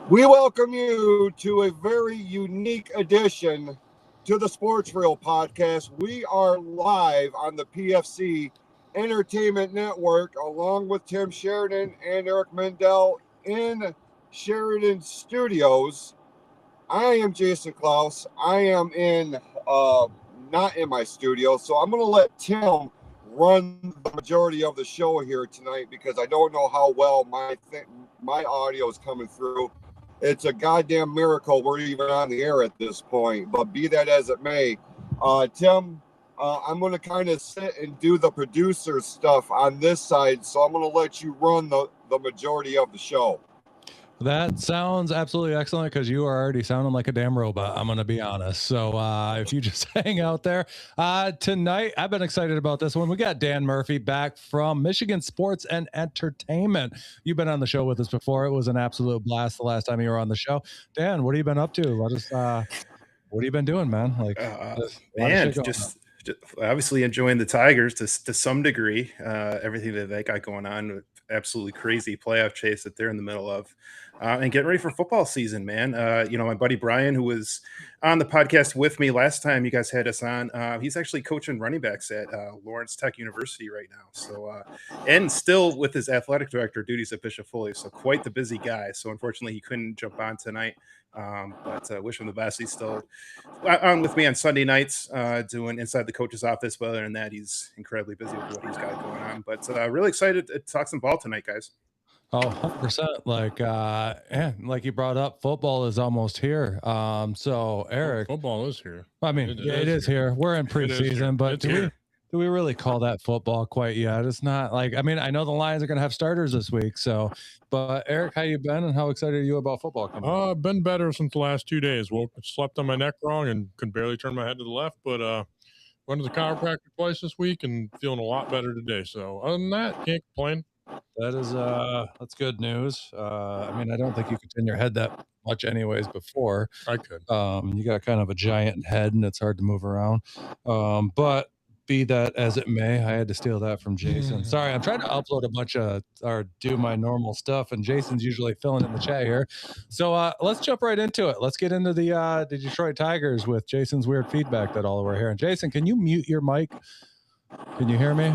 We welcome you to a very unique edition to the Sports Reel podcast. We are live on the PFC Entertainment Network along with Tim Sheridan and Eric Mendel in Sheridan Studios. I am Jason Klaus. I am not in my studio, so I'm going to let Tim run the majority of the show here tonight because I don't know how well my audio is coming through. It's a goddamn miracle we're even on the air at this point, but be that as it may, Tim, I'm going to kind of sit and do the producer stuff on this side, so I'm going to let you run the majority of the show. That sounds absolutely excellent because you are already sounding like a damn robot. I'm going to be honest. So if you just hang out there tonight, I've been excited about this one. We got Dan Murphy back from Michigan Sports and Entertainment. You've been on the show with us before. It was an absolute blast the last time you were on the show. Dan, what have you been up to? Let us. What have you been doing, man? Just obviously enjoying the Tigers to some degree. Everything that they got going on, absolutely crazy playoff chase that they're in the middle of, and getting ready for football season, man. My buddy Brian, who was on the podcast with me last time you guys had us on, he's actually coaching running backs at Lawrence Tech University right now. So, and still with his athletic director duties at Bishop Foley. So quite the busy guy. So unfortunately, he couldn't jump on tonight. But wish him the best. He's still on with me on Sunday nights doing Inside the Coach's Office. But other than that, he's incredibly busy with what he's got going on. But really excited to talk some ball tonight, guys. Oh, 100%. Like you brought up, football is almost here. So Eric, football is here. I mean, it is here. We're in preseason, but do we really call that football quite yet? It's not like, I mean, I know the Lions are going to have starters this week. So, but Eric, how you been and how excited are you about football coming? I've been better since the last 2 days. Slept on my neck wrong and could barely turn my head to the left, but went to the chiropractor twice this week and feeling a lot better today. So other than that, can't complain. That's good news. I mean, I don't think you could turn your head that much anyways before. I could. You got kind of a giant head and it's hard to move around. But be that as it may, I had to steal that from Jason. Sorry, I'm trying to upload a bunch of or do my normal stuff, and Jason's usually filling in the chat here. So let's jump right into it. Let's get into the Detroit Tigers with Jason's weird feedback that all we're hearing. Jason, can you mute your mic? Can you hear me?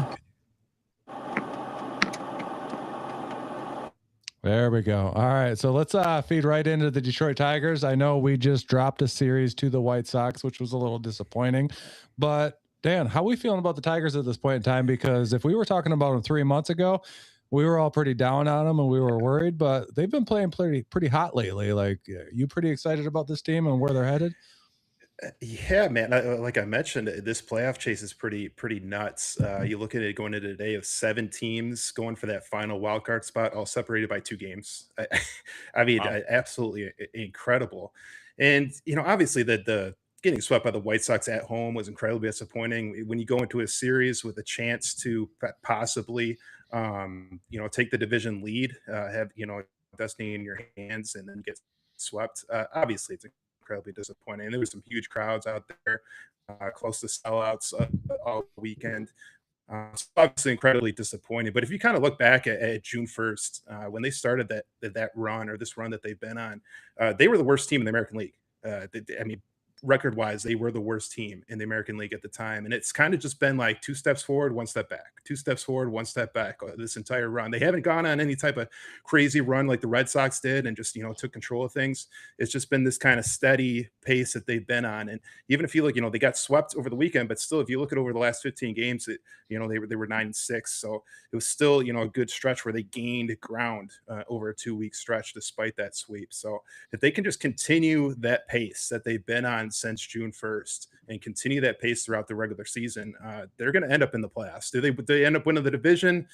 There we go. All right, so let's feed right into the Detroit Tigers. I know we just dropped a series to the White Sox, which was a little disappointing, but Dan, how are we feeling about the Tigers at this point in time? Because if we were talking about them 3 months ago, we were all pretty down on them and we were worried, but they've been playing pretty hot lately. Like, you pretty excited about this team and where they're headed? Yeah, man. Like I mentioned, this playoff chase is pretty nuts. You look at it going into today of 7 teams going for that final wild card spot, all separated by 2 games. I mean, wow. Absolutely incredible. And obviously the getting swept by the White Sox at home was incredibly disappointing. When you go into a series with a chance to possibly, take the division lead, have destiny in your hands, and then get swept. Obviously, it's incredibly disappointing. And there were some huge crowds out there, close to sellouts all weekend. So obviously incredibly disappointing. But if you kind of look back at June 1st, when they started that run or this run that they've been on, they were the worst team in the American League. Record-wise, they were the worst team in the American League at the time. And it's kind of just been like 2 steps forward, 1 step back, 2 steps forward, 1 step back this entire run. They haven't gone on any type of crazy run like the Red Sox did and just, took control of things. It's just been this kind of steady pace that they've been on. And even if you look, they got swept over the weekend, but still, if you look at over the last 15 games, they were 9-6. So it was still, a good stretch where they gained ground over a 2-week stretch despite that sweep. So if they can just continue that pace that they've been on since June 1st and continue that pace throughout the regular season, they're going to end up in the playoffs. Do they end up winning the division?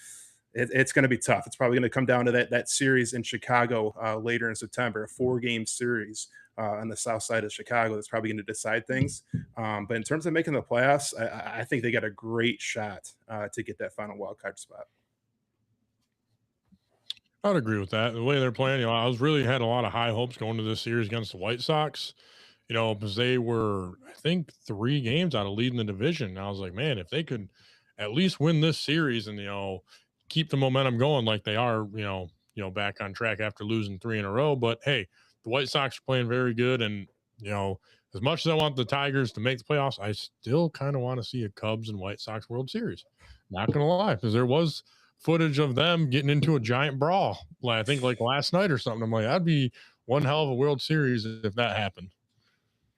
It's going to be tough. It's probably going to come down to that series in Chicago later in September, a 4-game series on the south side of Chicago that's probably going to decide things. But in terms of making the playoffs, I think they got a great shot to get that final wild card spot. I'd agree with that. The way they're playing, I was really had a lot of high hopes going to this series against the White Sox, because they were, I think, 3 games out of leading the division. And I was like, man, if they could at least win this series and, keep the momentum going like they are, back on track after losing 3 in a row. But hey, the White Sox are playing very good, and you know, as much as I want the Tigers to make the playoffs, I still kind of want to see a Cubs and White Sox World Series. Not gonna lie, because there was footage of them getting into a giant brawl. I think like last night or something. I'm like, that'd be one hell of a World Series if that happened.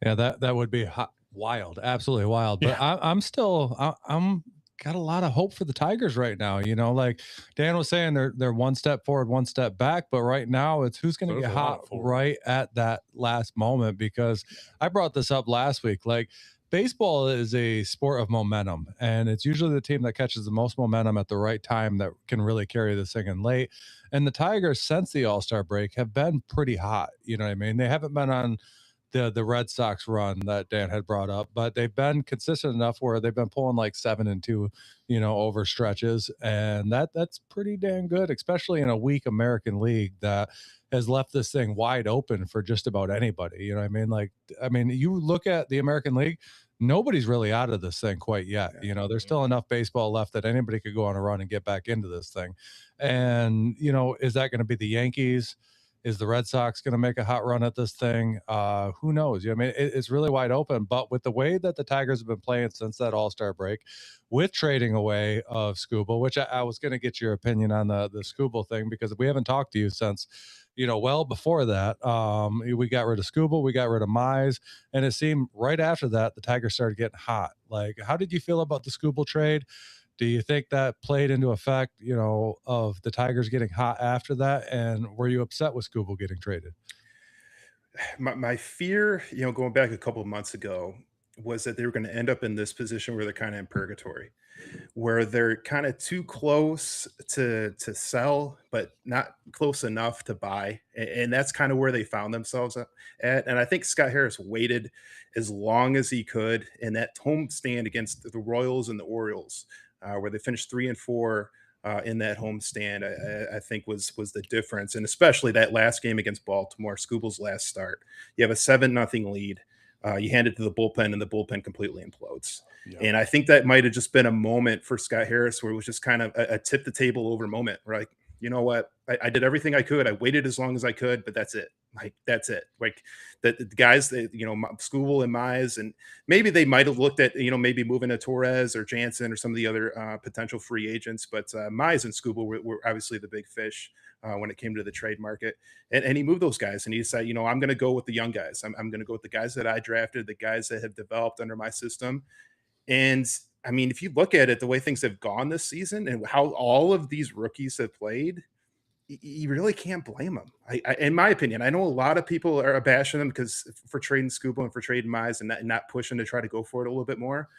Yeah, that would be wild, absolutely wild. But Yeah. I'm got a lot of hope for the Tigers right now. You know, like Dan was saying, they're one step forward, one step back. But right now, it's who's going to There's get a lot hot forward. right at that last moment. Because I brought this up last week. Like baseball is a sport of momentum, and it's usually the team that catches the most momentum at the right time that can really carry this thing in late. And the Tigers, since the All-Star break, have been pretty hot. You know what I mean? They haven't been on the Red Sox run that Dan had brought up, but they've been consistent enough where they've been pulling like 7-2, you know, over stretches, and that's pretty damn good, especially in a weak American League that has left this thing wide open for just about anybody. You know what I mean? Like, I mean, you look at the American League, nobody's really out of this thing quite yet. You know, there's still enough baseball left that anybody could go on a run and get back into this thing. And, you know, is that going to be the Yankees? Is the Red Sox going to make a hot run at this thing? Who knows? You know, I mean, it's really wide open. But with the way that the Tigers have been playing since that All-Star break, with trading away of Skubal, which I was going to get your opinion on the Skubal thing because we haven't talked to you since, you know, well before that. We got rid of Skubal, we got rid of Mize, and it seemed right after that the Tigers started getting hot. Like, how did you feel about the Skubal trade? Do you think that played into effect, you know, of the Tigers getting hot after that? And were you upset with Skubal getting traded? My fear, you know, going back a couple of months ago, was that they were going to end up in this position where they're kind of in purgatory, where they're kind of too close to sell, but not close enough to buy, and that's kind of where they found themselves at. And I think Scott Harris waited as long as he could in that home stand against the Royals and the Orioles, where they finished 3-4 in that homestand, I think was the difference, and especially that last game against Baltimore, Skubal's last start. You have a 7-0 lead. You hand it to the bullpen, and the bullpen completely implodes. Yeah. And I think that might have just been a moment for Scott Harris where it was just kind of a tip the table over moment. Right? You know what? I did everything I could. I waited as long as I could, but that's it. Like, that's it. Like the guys that, you know, Skubal and Mize, and maybe they might have looked at, you know, maybe moving to Torres or Jansen or some of the other potential free agents, but Mize and Skubal were obviously the big fish when it came to the trade market. And he moved those guys, and he decided, you know, I'm going to go with the young guys. I'm going to go with the guys that I drafted, the guys that have developed under my system. And I mean, if you look at it, the way things have gone this season and how all of these rookies have played, you really can't blame them. In my opinion, I know a lot of people are bashing them because for trading Skubal and for trading Mize and not pushing to try to go for it a little bit more.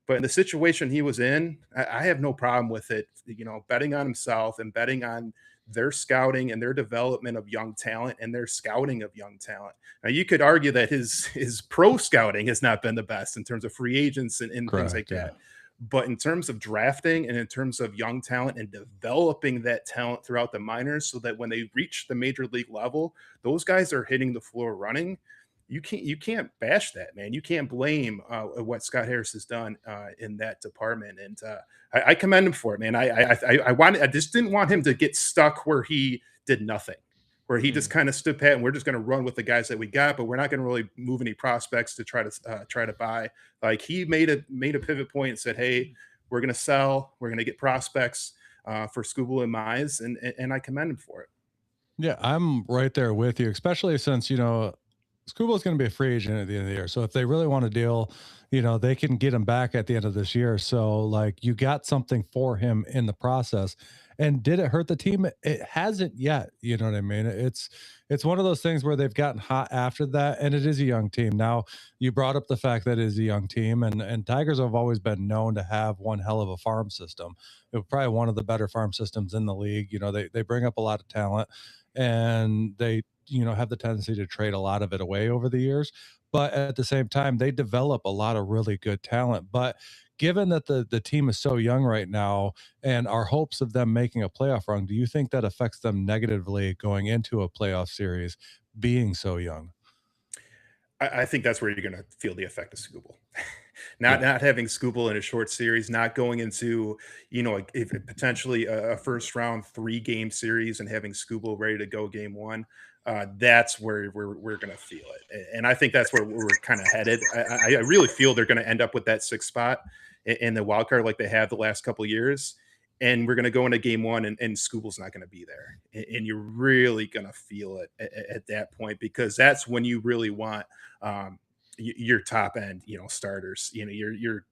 But in the situation he was in, I have no problem with it. You know, betting on himself and betting on their scouting and their development of young talent and their scouting of young talent. Now, you could argue that his pro scouting has not been the best in terms of free agents and things like yeah. that. But in terms of drafting and in terms of young talent and developing that talent throughout the minors so that when they reach the major league level, those guys are hitting the floor running. You can't bash that, man. You can't blame what Scott Harris has done in that department, and I commend him for it, man. I just didn't want him to get stuck where he did nothing, where he just kind of stood pat and we're just going to run with the guys that we got, but we're not going to really move any prospects to try to buy. Like, he made a pivot point and said, hey, we're going to sell, we're going to get prospects for Skubal and Mize, and I commend him for it. Yeah, I'm right there with you, especially since, you know, Skubal is going to be a free agent at the end of the year. So if they really want to deal, you know, they can get him back at the end of this year. So like, you got something for him in the process. And did it hurt the team? It hasn't yet. You know what I mean? It's one of those things where they've gotten hot after that, and it is a young team. Now, you brought up the fact that it is a young team, and Tigers have always been known to have one hell of a farm system. It was probably one of the better farm systems in the league. You know, they bring up a lot of talent, and they, you know, have the tendency to trade a lot of it away over the years. But at the same time, they develop a lot of really good talent. But given that the team is so young right now and our hopes of them making a playoff run, do you think that affects them negatively going into a playoff series being so young? I think that's where you're going to feel the effect of Scooble. Not having Scooble in a short series, not going into, if potentially a first round 3-game series and having Scooble ready to go game one. That's where we're going to feel it. And I think that's where we're kind of headed. I really feel they're going to end up with that 6th spot in the wild card like they have the last couple of years. And we're going to go into game one and Scooble's not going to be there. And you're really going to feel it at that point, because that's when you really want your top end, starters, your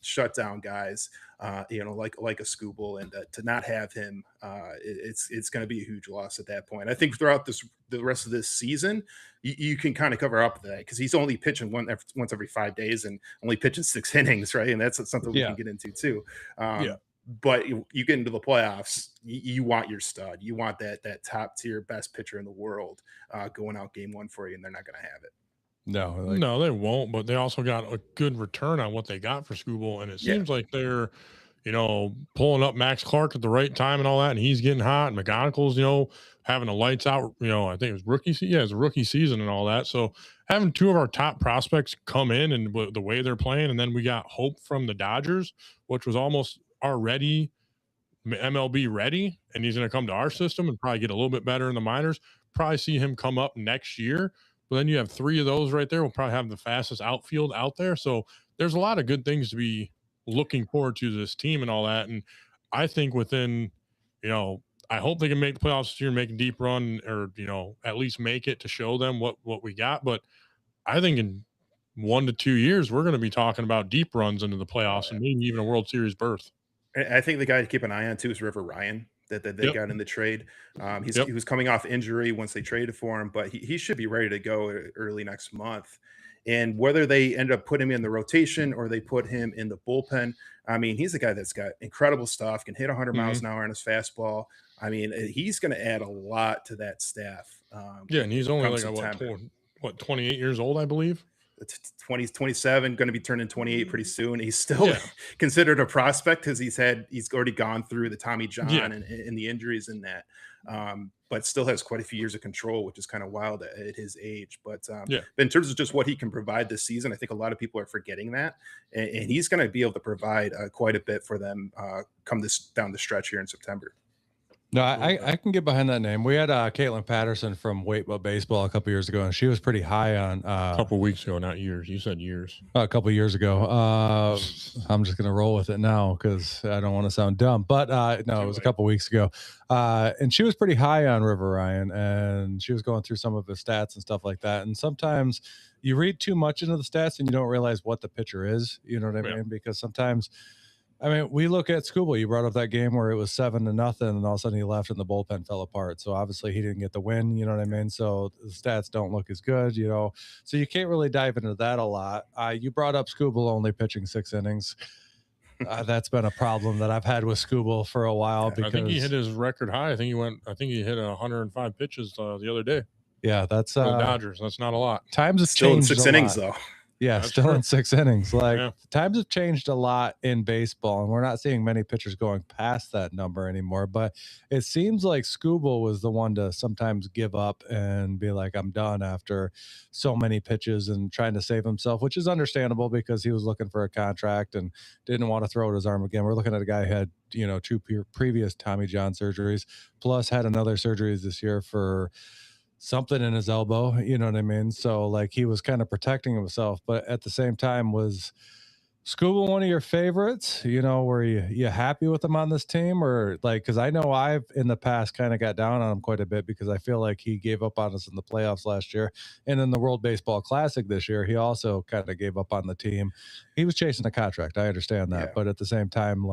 shutdown guys, like a Scooble, and to not have him, it's going to be a huge loss at that point. I think throughout the rest of this season, you can kind of cover up that, because he's only pitching once every 5 days and only pitching 6 innings, right? And that's something we can get into too. But you get into the playoffs, you want your stud, you want that top tier best pitcher in the world going out game one for you, and they're not going to have it. No, they won't. But they also got a good return on what they got for Scooble, and it seems like they're, pulling up Max Clark at the right time and all that, and he's getting hot. And McGonagall's, having a lights out. I think it was rookie. Yeah, it's a rookie season and all that. So having 2 of our top prospects come in and the way they're playing, and then we got Hope from the Dodgers, which was almost already MLB ready, and he's going to come to our system and probably get a little bit better in the minors. Probably see him come up next year. But then you have 3 of those right there. We'll probably have the fastest outfield out there. So there's a lot of good things to be looking forward to this team and all that. And I think within, I hope they can make the playoffs this year, make a deep run, or, at least make it to show them what we got. But I think in 1 to 2 years, we're going to be talking about deep runs into the playoffs and maybe even a World Series berth. I think the guy to keep an eye on too is River Ryan, that they got in the trade. He was coming off injury once they traded for him, but he should be ready to go early next month. And whether they end up putting him in the rotation or they put him in the bullpen, I mean, he's a guy that's got incredible stuff, can hit 100 miles an hour on his fastball. I mean, he's going to add a lot to that staff. And he's only like 28 years old, I believe. 27, going to be turning 28 pretty soon. He's still considered a prospect because he's already gone through the Tommy John and the injuries in that, but still has quite a few years of control, which is kind of wild at his age. But in terms of just what he can provide this season, I think a lot of people are forgetting that, and he's going to be able to provide quite a bit for them come down the stretch here in September. No, I can get behind that name. We had Caitlin Patterson from Wait But Baseball a couple years ago, and she was pretty high on a couple weeks ago, not years. You said years. A couple years ago. I'm just gonna roll with it now because I don't want to sound dumb. But no, it was a couple weeks ago, and she was pretty high on River Ryan, and she was going through some of his stats and stuff like that. And sometimes you read too much into the stats and you don't realize what the pitcher is. You know what I mean? Because sometimes. I mean, we look at Scooble. You brought up that game where it was 7-0, and all of a sudden he left and the bullpen fell apart. So obviously he didn't get the win. You know what I mean? So the stats don't look as good. So you can't really dive into that a lot. You brought up Scooble only pitching 6 innings. That's been a problem that I've had with Scooble for a while. Because I think he hit his record high. I think he hit 105 pitches the other day. Yeah, that's the Dodgers. That's not a lot. Times have still changed. In 6 innings though. Yeah, that's still true. In 6 innings. Times have changed a lot in baseball, and we're not seeing many pitchers going past that number anymore. But it seems like Scooble was the one to sometimes give up and be like, I'm done after so many pitches and trying to save himself, which is understandable because he was looking for a contract and didn't want to throw at his arm again. We're looking at a guy who had, 2 previous Tommy John surgeries, plus had another surgeries this year for something in his elbow, you know what I mean? So he was kind of protecting himself, but at the same time, was Scooble one of your favorites? Were you happy with him on this team, or because I know I've in the past kind of got down on him quite a bit because I feel like he gave up on us in the playoffs last year, and in the World Baseball Classic this year, he also kind of gave up on the team. He was chasing a contract. I understand that, but at the same time,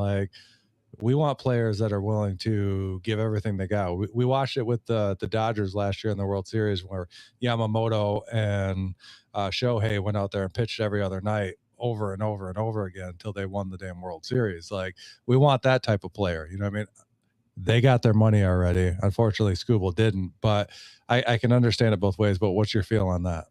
we want players that are willing to give everything they got. We watched it with the Dodgers last year in the World Series where Yamamoto and Shohei went out there and pitched every other night over and over and over again until they won the damn World Series. We want that type of player. You know what I mean? They got their money already. Unfortunately, Scooble didn't, but I can understand it both ways. But what's your feel on that?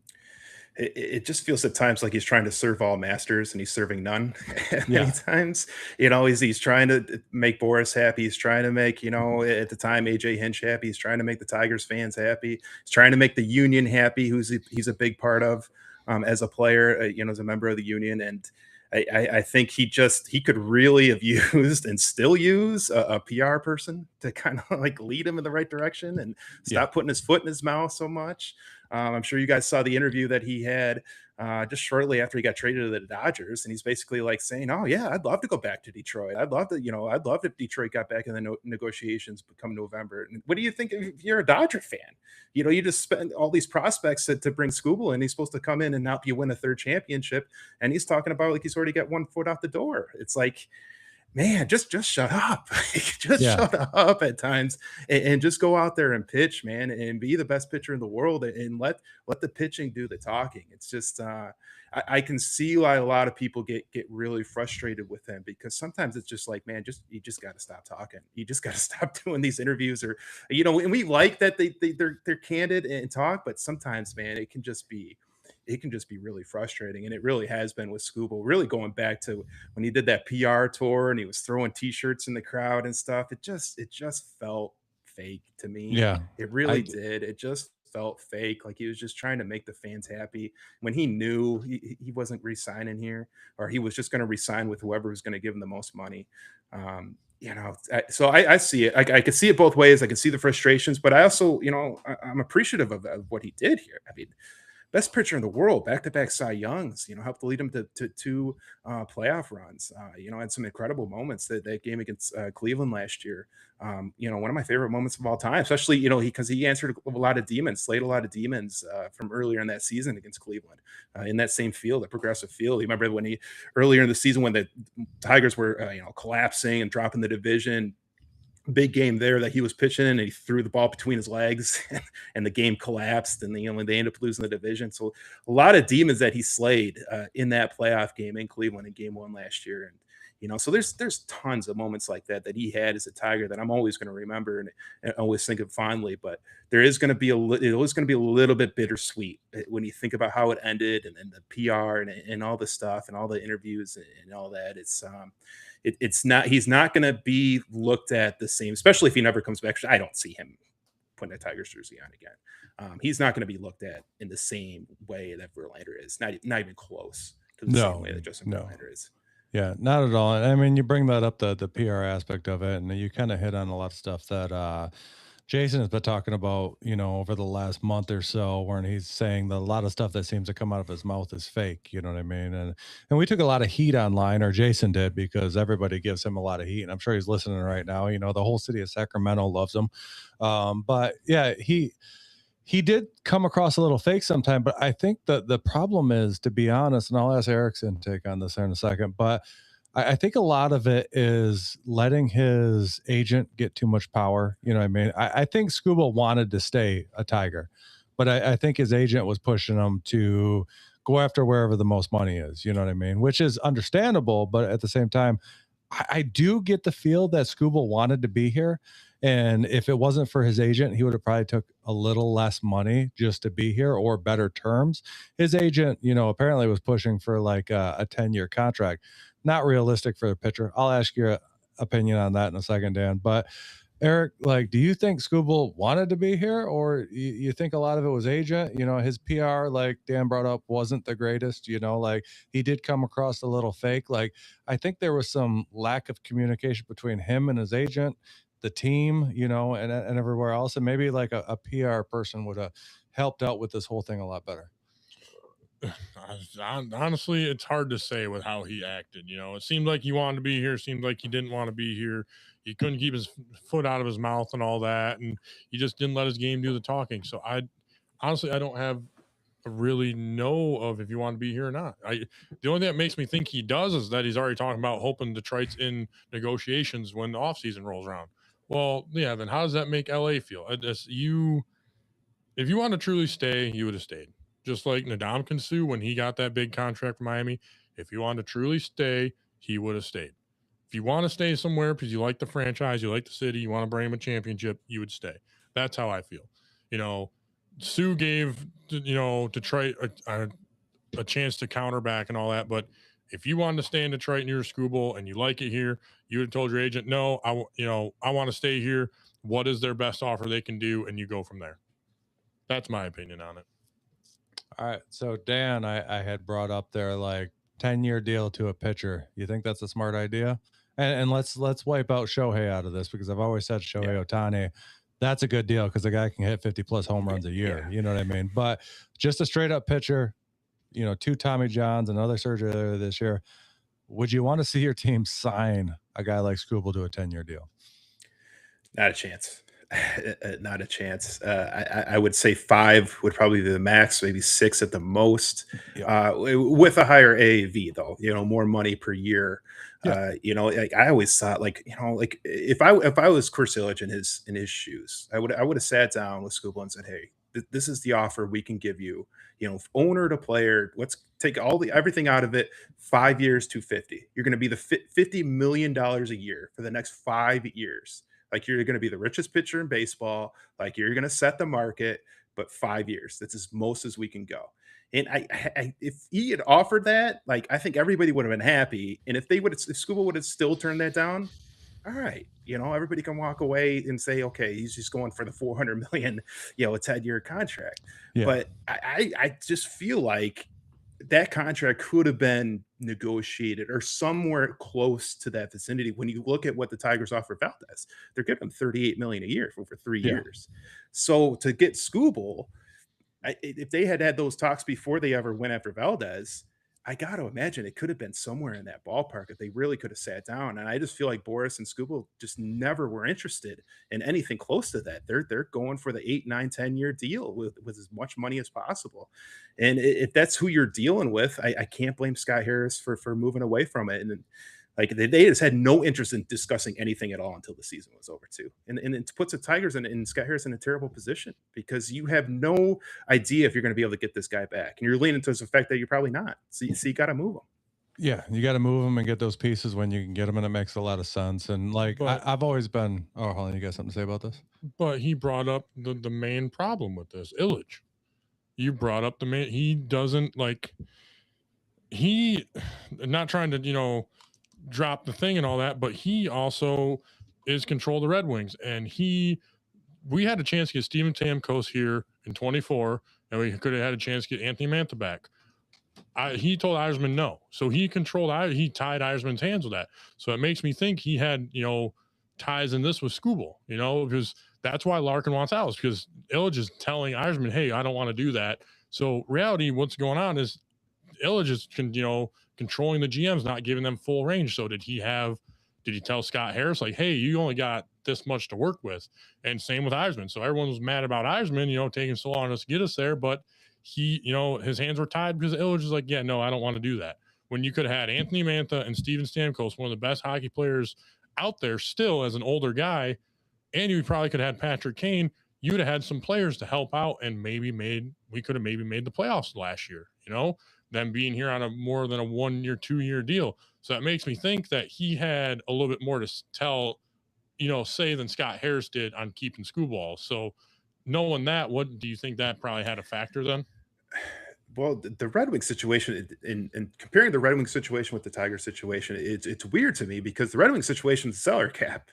it just feels at times like he's trying to serve all masters and he's serving none. Many Yeah. times, he's trying to make Boris happy. He's trying to make, at the time, AJ Hinch happy. He's trying to make the Tigers fans happy. He's trying to make the union happy, he's a big part of as a player, as a member of the union. And I think he could really have used and still use a PR person to kind of like lead him in the right direction and stop putting his foot in his mouth so much. I'm sure you guys saw the interview that he had just shortly after he got traded to the Dodgers, and he's basically like saying, "Oh yeah, I'd love to go back to Detroit. I'd love if Detroit got back in the negotiations come November." And what do you think if you're a Dodger fan? You just spend all these prospects to bring Skubal in. He's supposed to come in and help you win a third championship, and he's talking about like he's already got one foot out the door. It's like, man, just shut up. Shut up at times and just go out there and pitch, man, and be the best pitcher in the world and let the pitching do the talking. It's just I can see why a lot of people get really frustrated with him, because sometimes it's just like, man, you just got to stop talking. You just got to stop doing these interviews, or and we like that they're candid and talk, but sometimes, man, it can just be really frustrating. And it really has been with Skubal, really going back to when he did that PR tour and he was throwing t-shirts in the crowd and stuff. It just felt fake to me. Yeah. It really did. It just felt fake. Like he was just trying to make the fans happy when he knew he wasn't re-signing here, or he was just going to re-sign with whoever was going to give him the most money. So I see it. I can see it both ways. I can see the frustrations, but I also, I'm appreciative of what he did here. I mean, best pitcher in the world, back-to-back Cy Youngs, helped lead him to two playoff runs, had some incredible moments that game against Cleveland last year. One of my favorite moments of all time, especially, because he answered a lot of demons, slayed a lot of demons from earlier in that season against Cleveland in that same field, the Progressive Field. You remember when earlier in the season when the Tigers were, collapsing and dropping the division, big game there that he was pitching and he threw the ball between his legs and the game collapsed and they ended up losing the division. So a lot of demons that he slayed in that playoff game in Cleveland in game 1 last year. And, so there's tons of moments like that he had as a Tiger that I'm always going to remember and always think of fondly, but there is going to be a little bit bittersweet when you think about how it ended and the PR and all the stuff and all the interviews and all that. It's not, he's not going to be looked at the same, especially if he never comes back. I don't see him putting a Tigers jersey on again. He's not going to be looked at in the same way that Verlander is, not even close to the same way that Justin Verlander is. Yeah, not at all. I mean, you bring that up, the PR aspect of it, and you kind of hit on a lot of stuff that Jason has been talking about, over the last month or so, when he's saying that a lot of stuff that seems to come out of his mouth is fake. You know what I mean? And we took a lot of heat online, or Jason did, because everybody gives him a lot of heat. And I'm sure he's listening right now. The whole city of Sacramento loves him. But yeah, he did come across a little fake sometime. But I think that the problem is, to be honest, and I'll ask Eric's intake on this in a second, but I think a lot of it is letting his agent get too much power. You know what I mean? I think Skubal wanted to stay a Tiger, but I think his agent was pushing him to go after wherever the most money is. You know what I mean? Which is understandable, but at the same time, I do get the feel that Skubal wanted to be here. And if it wasn't for his agent, he would have probably took a little less money just to be here, or better terms. His agent, apparently was pushing for like a 10-year contract. Not realistic for the pitcher. I'll ask your opinion on that in a second, Dan. But Eric, do you think Skubal wanted to be here, or you think a lot of it was agent? His PR, like Dan brought up, wasn't the greatest. He did come across a little fake. I think there was some lack of communication between him and his agent, the team, and everywhere else. And maybe like a PR person would have helped out with this whole thing a lot better. Honestly, it's hard to say with how he acted. It seemed like he wanted to be here. Seemed like he didn't want to be here. He couldn't keep his foot out of his mouth and all that, and he just didn't let his game do the talking. So I don't have a really know of if he wanted to be here or not. The only thing that makes me think he does is that he's already talking about hoping Detroit's in negotiations when the offseason rolls around. Well, yeah, then how does that make LA feel? If you want to truly stay, you would have stayed. Just like Ndamukong Suh, when he got that big contract from Miami, if you wanted to truly stay, he would have stayed. If you want to stay somewhere because you like the franchise, you like the city, you want to bring him a championship, you would stay. That's how I feel. Suh gave, Detroit a chance to counter back and all that. But if you wanted to stay in Detroit near Scooball and you like it here, you would have told your agent, no, I want to stay here. What is their best offer they can do? And you go from there. That's my opinion on it. All right. So Dan, I had brought up there like 10-year deal to a pitcher. You think that's a smart idea? And let's wipe out Shohei out of this, because I've always said Shohei Ohtani, that's a good deal because the guy can hit 50 plus home runs a year. You know what I mean? But just a straight up pitcher, 2 Tommy Johns, another surgery earlier this year. Would you want to see your team sign a guy like Scooball to a 10-year deal? Not a chance. Not a chance. I would say 5 would probably be the max, maybe 6 at the most, with a higher AAV though, more money per year. Like I always thought, like if I was Chris Ilitch in his shoes, I would have sat down with Scooball and said, hey, this is the offer we can give you, owner to player, let's take everything out of it. 5 years, $250. You're going to be the $50 million a year for the next 5 years. Like you're going to be the richest pitcher in baseball. Like you're going to set the market, but 5 years. That's as most as we can go. And if he had offered that, like I think everybody would have been happy. And if Scooball would have still turned that down, all right, everybody can walk away and say, okay, he's just going for the $400 million, a 10-year contract. Yeah. But I just feel like that contract could have been negotiated or somewhere close to that vicinity. When you look at what the Tigers offer Valdez, they're giving him $38 million a year for 3 years. So to get Scooball, if they had those talks before they ever went after Valdez, I got to imagine it could have been somewhere in that ballpark if they really could have sat down. And I just feel like Boras and Scooball just never were interested in anything close to that. They're going for the 8, 9, 10-year deal with as much money as possible. And if that's who you're dealing with, I can't blame Scott Harris for moving away from it. And like they just had no interest in discussing anything at all until the season was over too. And it puts the Tigers and Scott Harris in a terrible position because you have no idea if you're going to be able to get this guy back. And you're leaning towards the fact that you're probably not. So you got to move him. Yeah, you got to move them and get those pieces when you can get them, and it makes a lot of sense. And like I've always been. Oh, hold on, you got something to say about this? But he brought up the main problem with this, Ilitch. You brought up the main. He doesn't like. He not trying to drop the thing and all that, but he also is control of the Red Wings, and we had a chance to get Steven Stamkos here in 24, and we could have had a chance to get Anthony Mantha back. He told Yzerman no, so he tied Yzerman's hands with that. So it makes me think he had ties in this with Scooball, because that's why Larkin wants out, because Ilitch is telling Yzerman, hey, I don't want to do that. So reality, what's going on is Ilitch is controlling the GMs, not giving them full range. So did he tell Scott Harris, like, hey, you only got this much to work with? And same with Yzerman. So everyone was mad about Yzerman, taking so long to get us there, but he, his hands were tied because Ilitch is like, yeah, no, I don't want to do that. When you could have had Anthony Mantha and Steven Stamkos, one of the best hockey players out there still as an older guy, and you probably could have had Patrick Kane, you would have had some players to help out, and we could have maybe made the playoffs last year, them being here on a more than a 1 year, 2 year deal. So that makes me think that he had a little bit more to tell, say than Scott Harris did on keeping Scooball. So knowing that, what do you think that probably had a factor then? Well, the Red Wings situation, and comparing the Red Wings situation with the Tigers situation, it's weird to me because the Red Wings situation is salary cap.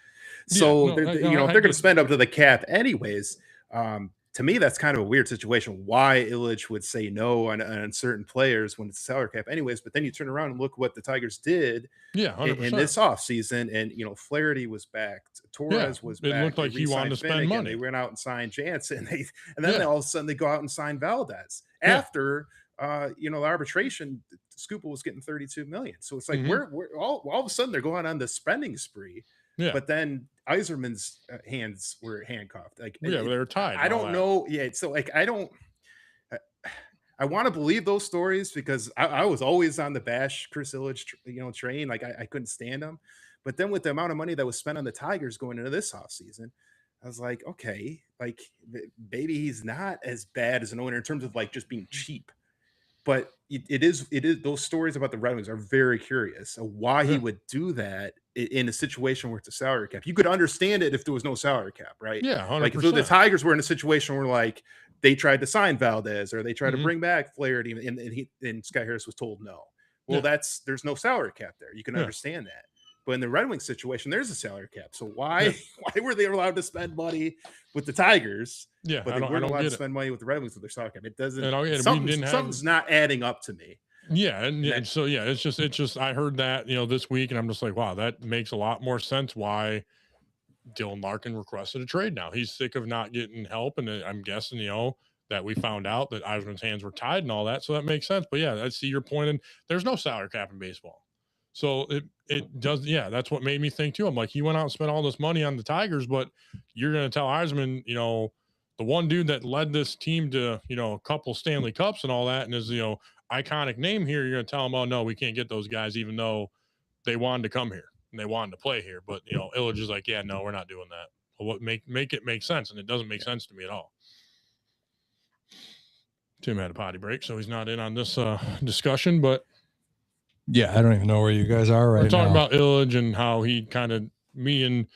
So if they're going to spend up to the cap anyways, to me, that's kind of a weird situation. Why Ilitch would say no on certain players when it's salary cap anyways, but then you turn around and look what the Tigers did in this offseason, and Flaherty was back, Torres was back. It looked like he wanted to spend money. They went out and signed Jansen, and then all of a sudden they go out and sign Valdez. After the arbitration, Scooball was getting $32 million. So it's like we're all of a sudden they're going on the spending spree. Yeah. But then Yzerman's hands were handcuffed. Like, they were tied. I don't know. Yeah. So like, I want to believe those stories because I was always on the bash Chris Ilitch, train. Like I couldn't stand him. But then with the amount of money that was spent on the Tigers going into this offseason, I was like, okay, like maybe he's not as bad as an owner in terms of like just being cheap. But it is those stories about the Red Wings are very curious of why he would do that in a situation where it's a salary cap. You could understand it if there was no salary cap, right? Yeah, 100%. Like if the Tigers were in a situation where like they tried to sign Valdez or they tried to Mhm. bring back Flaherty, and Scott Harris was told no. Well, Yeah. there's no salary cap there. You can Yeah. understand that. But in the Red Wings situation, there's a salary cap. So Yeah. why were they allowed to spend money with the Tigers, Yeah, but I they weren't don't allowed to get it. spend money with the Red Wings with their salary cap? It doesn't. And we didn't have. Something's not adding up to me. Yeah, and that- so yeah, it's just I heard that this week, and I'm just like, wow, that makes a lot more sense. Why Dylan Larkin requested a trade now? He's sick of not getting help, and I'm guessing that we found out that Eisman's hands were tied and all that, so that makes sense. But yeah, I see your point, and there's no salary cap in baseball, so it does. Yeah, that's what made me think too. I'm like, he went out and spent all this money on the Tigers, but you're going to tell Eisman, the one dude that led this team to a couple Stanley Cups and all that, and is iconic name here, you're going to tell them, oh no, we can't get those guys, even though they wanted to come here and they wanted to play here. But Illich is like, yeah, no, we're not doing that. Well, what make it make sense? And it doesn't make sense to me at all. Tim had a potty break, so he's not in on this discussion. But Yeah, I don't even know where you guys are right now. we're talking about Illich and how he me and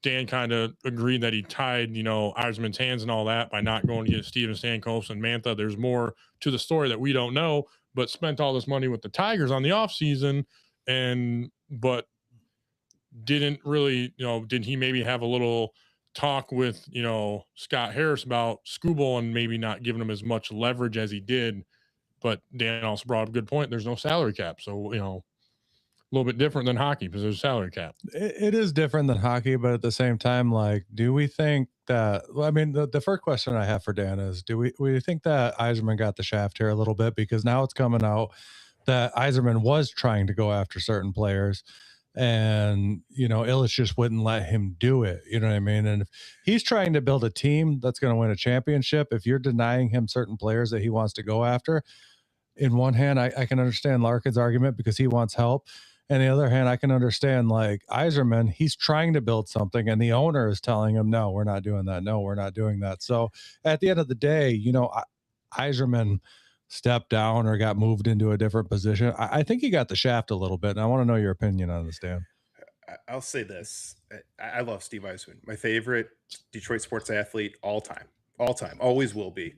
Dan kind of agreed that he tied, Eisman's hands and all that by not going to get Steven Stamkos and Mantha. There's more to the story that we don't know, but spent all this money with the Tigers on the offseason but didn't really, did he maybe have a little talk with, Scott Harris about Skubal and maybe not giving him as much leverage as he did? But Dan also brought up a good point. There's no salary cap. So, a little bit different than hockey because there's a salary cap. It is different than hockey, but at the same time, like, do we think that? Well, I mean, the first question I have for Dan is: do we think that Yzerman got the shaft here a little bit, because now it's coming out that Yzerman was trying to go after certain players, and Illich just wouldn't let him do it. You know what I mean? And if he's trying to build a team that's going to win a championship, if you're denying him certain players that he wants to go after, in one hand, I can understand Larkin's argument because he wants help. And the other hand, I can understand like Yzerman, he's trying to build something and the owner is telling him, no, we're not doing that. No, we're not doing that. So at the end of the day, Yzerman stepped down or got moved into a different position. I think he got the shaft a little bit. And I want to know your opinion on this, Dan. I'll say this. I love Steve Yzerman, my favorite Detroit sports athlete all time, always will be,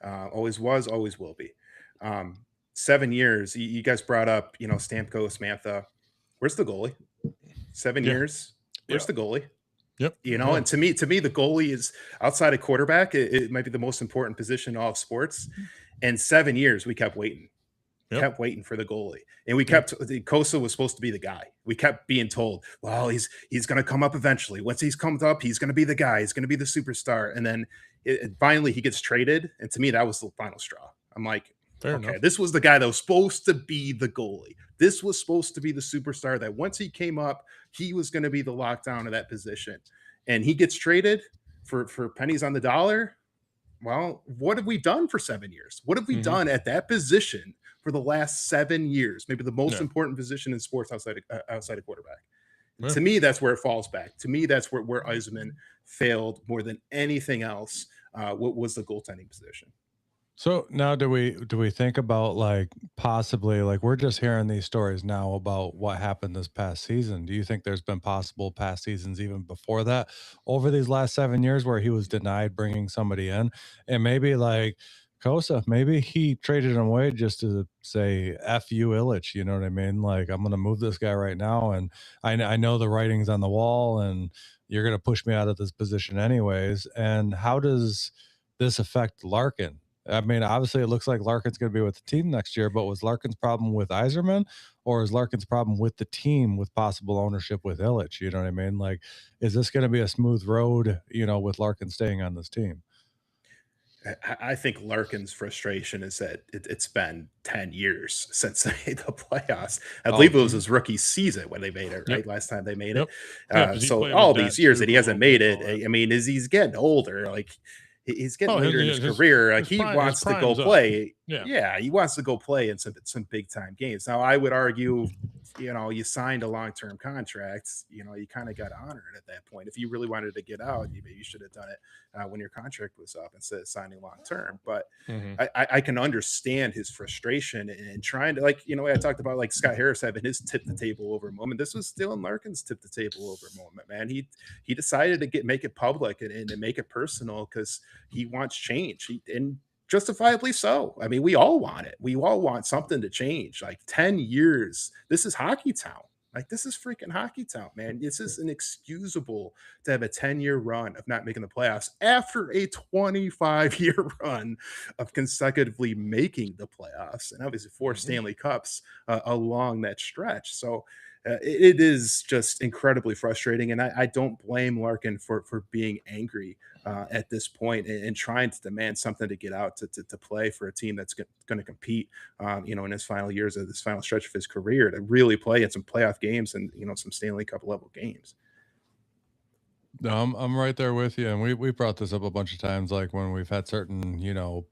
always was, always will be. 7 years. You guys brought up, Stamkos, Mantha. Where's the goalie? 7 years. Where's the goalie? Yep. And to me, the goalie is outside of quarterback. It might be the most important position in all of sports. And 7 years, we kept waiting. Kept waiting for the goalie, and we kept. Kosa was supposed to be the guy. We kept being told, well, he's going to come up eventually. Once he's come up, he's going to be the guy. He's going to be the superstar. And then finally he gets traded. And to me, that was the final straw. I'm like, Fair okay, enough. this was the guy that was supposed to be the goalie. This was supposed to be the superstar that once he came up, he was going to be the lockdown of that position. And he gets traded for pennies on the dollar. Well, what have we done for 7 years? What have we done at that position for the last 7 years? Maybe the most important position in sports outside of quarterback. Yeah. To me, that's where it falls back. To me, that's where Yzerman failed more than anything else. What was the goaltending position? So now do we think about like possibly, like, we're just hearing these stories now about what happened this past season. Do you think there's been possible past seasons even before that over these last 7 years where he was denied bringing somebody in, and maybe like Kosa, maybe he traded him away just to say F you Illich, you know what I mean? Like, I'm going to move this guy right now, and I know the writing's on the wall and you're going to push me out of this position anyways. And how does this affect Larkin? I mean, obviously it looks like Larkin's going to be with the team next year, but was Larkin's problem with Yzerman, or is Larkin's problem with the team with possible ownership with Illich? You know what I mean? Like, is this going to be a smooth road, with Larkin staying on this team? I think Larkin's frustration is that it's been 10 years since they made the playoffs. I believe it was his rookie season when they made it, right? Last time they made it. So all these years that he hasn't made it, I mean, he's getting older. Like, he's getting later in his career. Like, he wants to go play. Yeah, he wants to go play in some big time games. Now, I would argue you signed a long-term contract, you kind of got to honor it at that point. If you really wanted to get out, you should have done it when your contract was up instead of signing long-term. But Mhm. I can understand his frustration and trying to, like, I talked about like Scott Harris having his tip the table over moment. This was Dylan Larkin's tip the table over moment, man. He decided to make it public and to make it personal because he wants change. And justifiably so. I mean, we all want it. We all want something to change. Like 10 years. This is hockey town. Like, this is freaking hockey town, man. This is inexcusable to have a 10-year run of not making the playoffs after a 25-year run of consecutively making the playoffs, and obviously 4 Stanley Cups along that stretch. So it is just incredibly frustrating, and I don't blame Larkin for being angry at this point and trying to demand something to get out to play for a team that's going to compete, in his final years of this final stretch of his career, to really play in some playoff games and some Stanley Cup level games. No, I'm right there with you, and we brought this up a bunch of times, like when we've had certain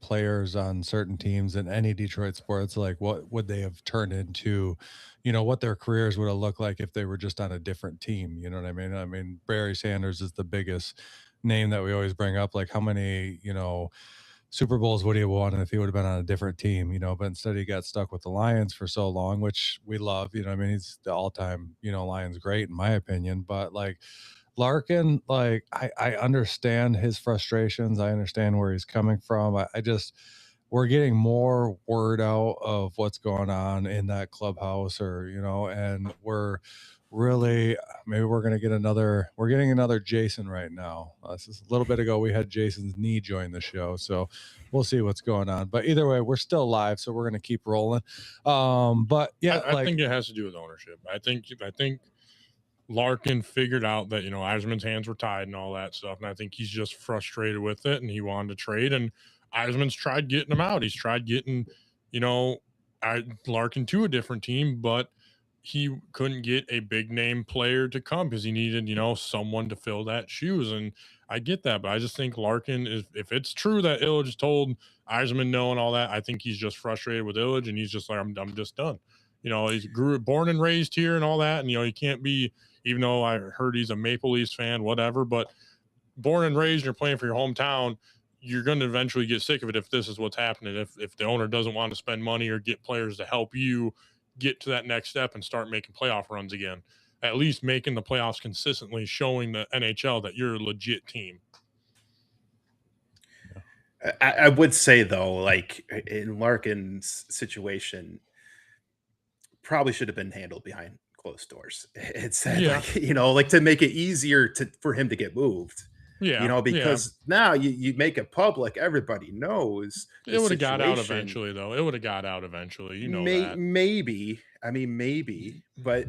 players on certain teams in any Detroit sports, like what would they have turned into, what their careers would have looked like if they were just on a different team. You know what I mean? I mean, Barry Sanders is the biggest name that we always bring up. Like, how many Super Bowls would he have won if he would have been on a different team? But instead he got stuck with the Lions for so long, which we love. I mean, he's the all-time Lions great in my opinion, but like Larkin, like I understand his frustrations. I understand where he's coming from. I just we're getting more word out of what's going on in that clubhouse, or and we're really maybe we're getting another Jason right now. This is a little bit ago we had Jason's knee join the show, so we'll see what's going on. But either way, we're still live, so we're gonna keep rolling. But yeah, I think it has to do with ownership. I think Larkin figured out that, Yzerman's hands were tied and all that stuff. And I think he's just frustrated with it and he wanted to trade. And Yzerman's tried getting him out. He's tried getting, Larkin to a different team, but he couldn't get a big name player to come because he needed, someone to fill that shoes. And I get that, but I just think Larkin is, if it's true that Illich told Yzerman no and all that, I think he's just frustrated with Illich and he's just like, I'm just done. He's born and raised here and all that. And, he can't be, even though I heard he's a Maple Leafs fan, whatever, but born and raised, you're playing for your hometown, you're going to eventually get sick of it if this is what's happening. If the owner doesn't want to spend money or get players to help you get to that next step and start making playoff runs again, at least making the playoffs consistently, showing the NHL that you're a legit team. I would say, though, like in Larkin's situation, probably should have been handled behind closed doors. It said, like to make it easier for him to get moved. Because now you make it public, everybody knows. It would have got out eventually, though. It would have got out eventually. That. Maybe. I mean, maybe. But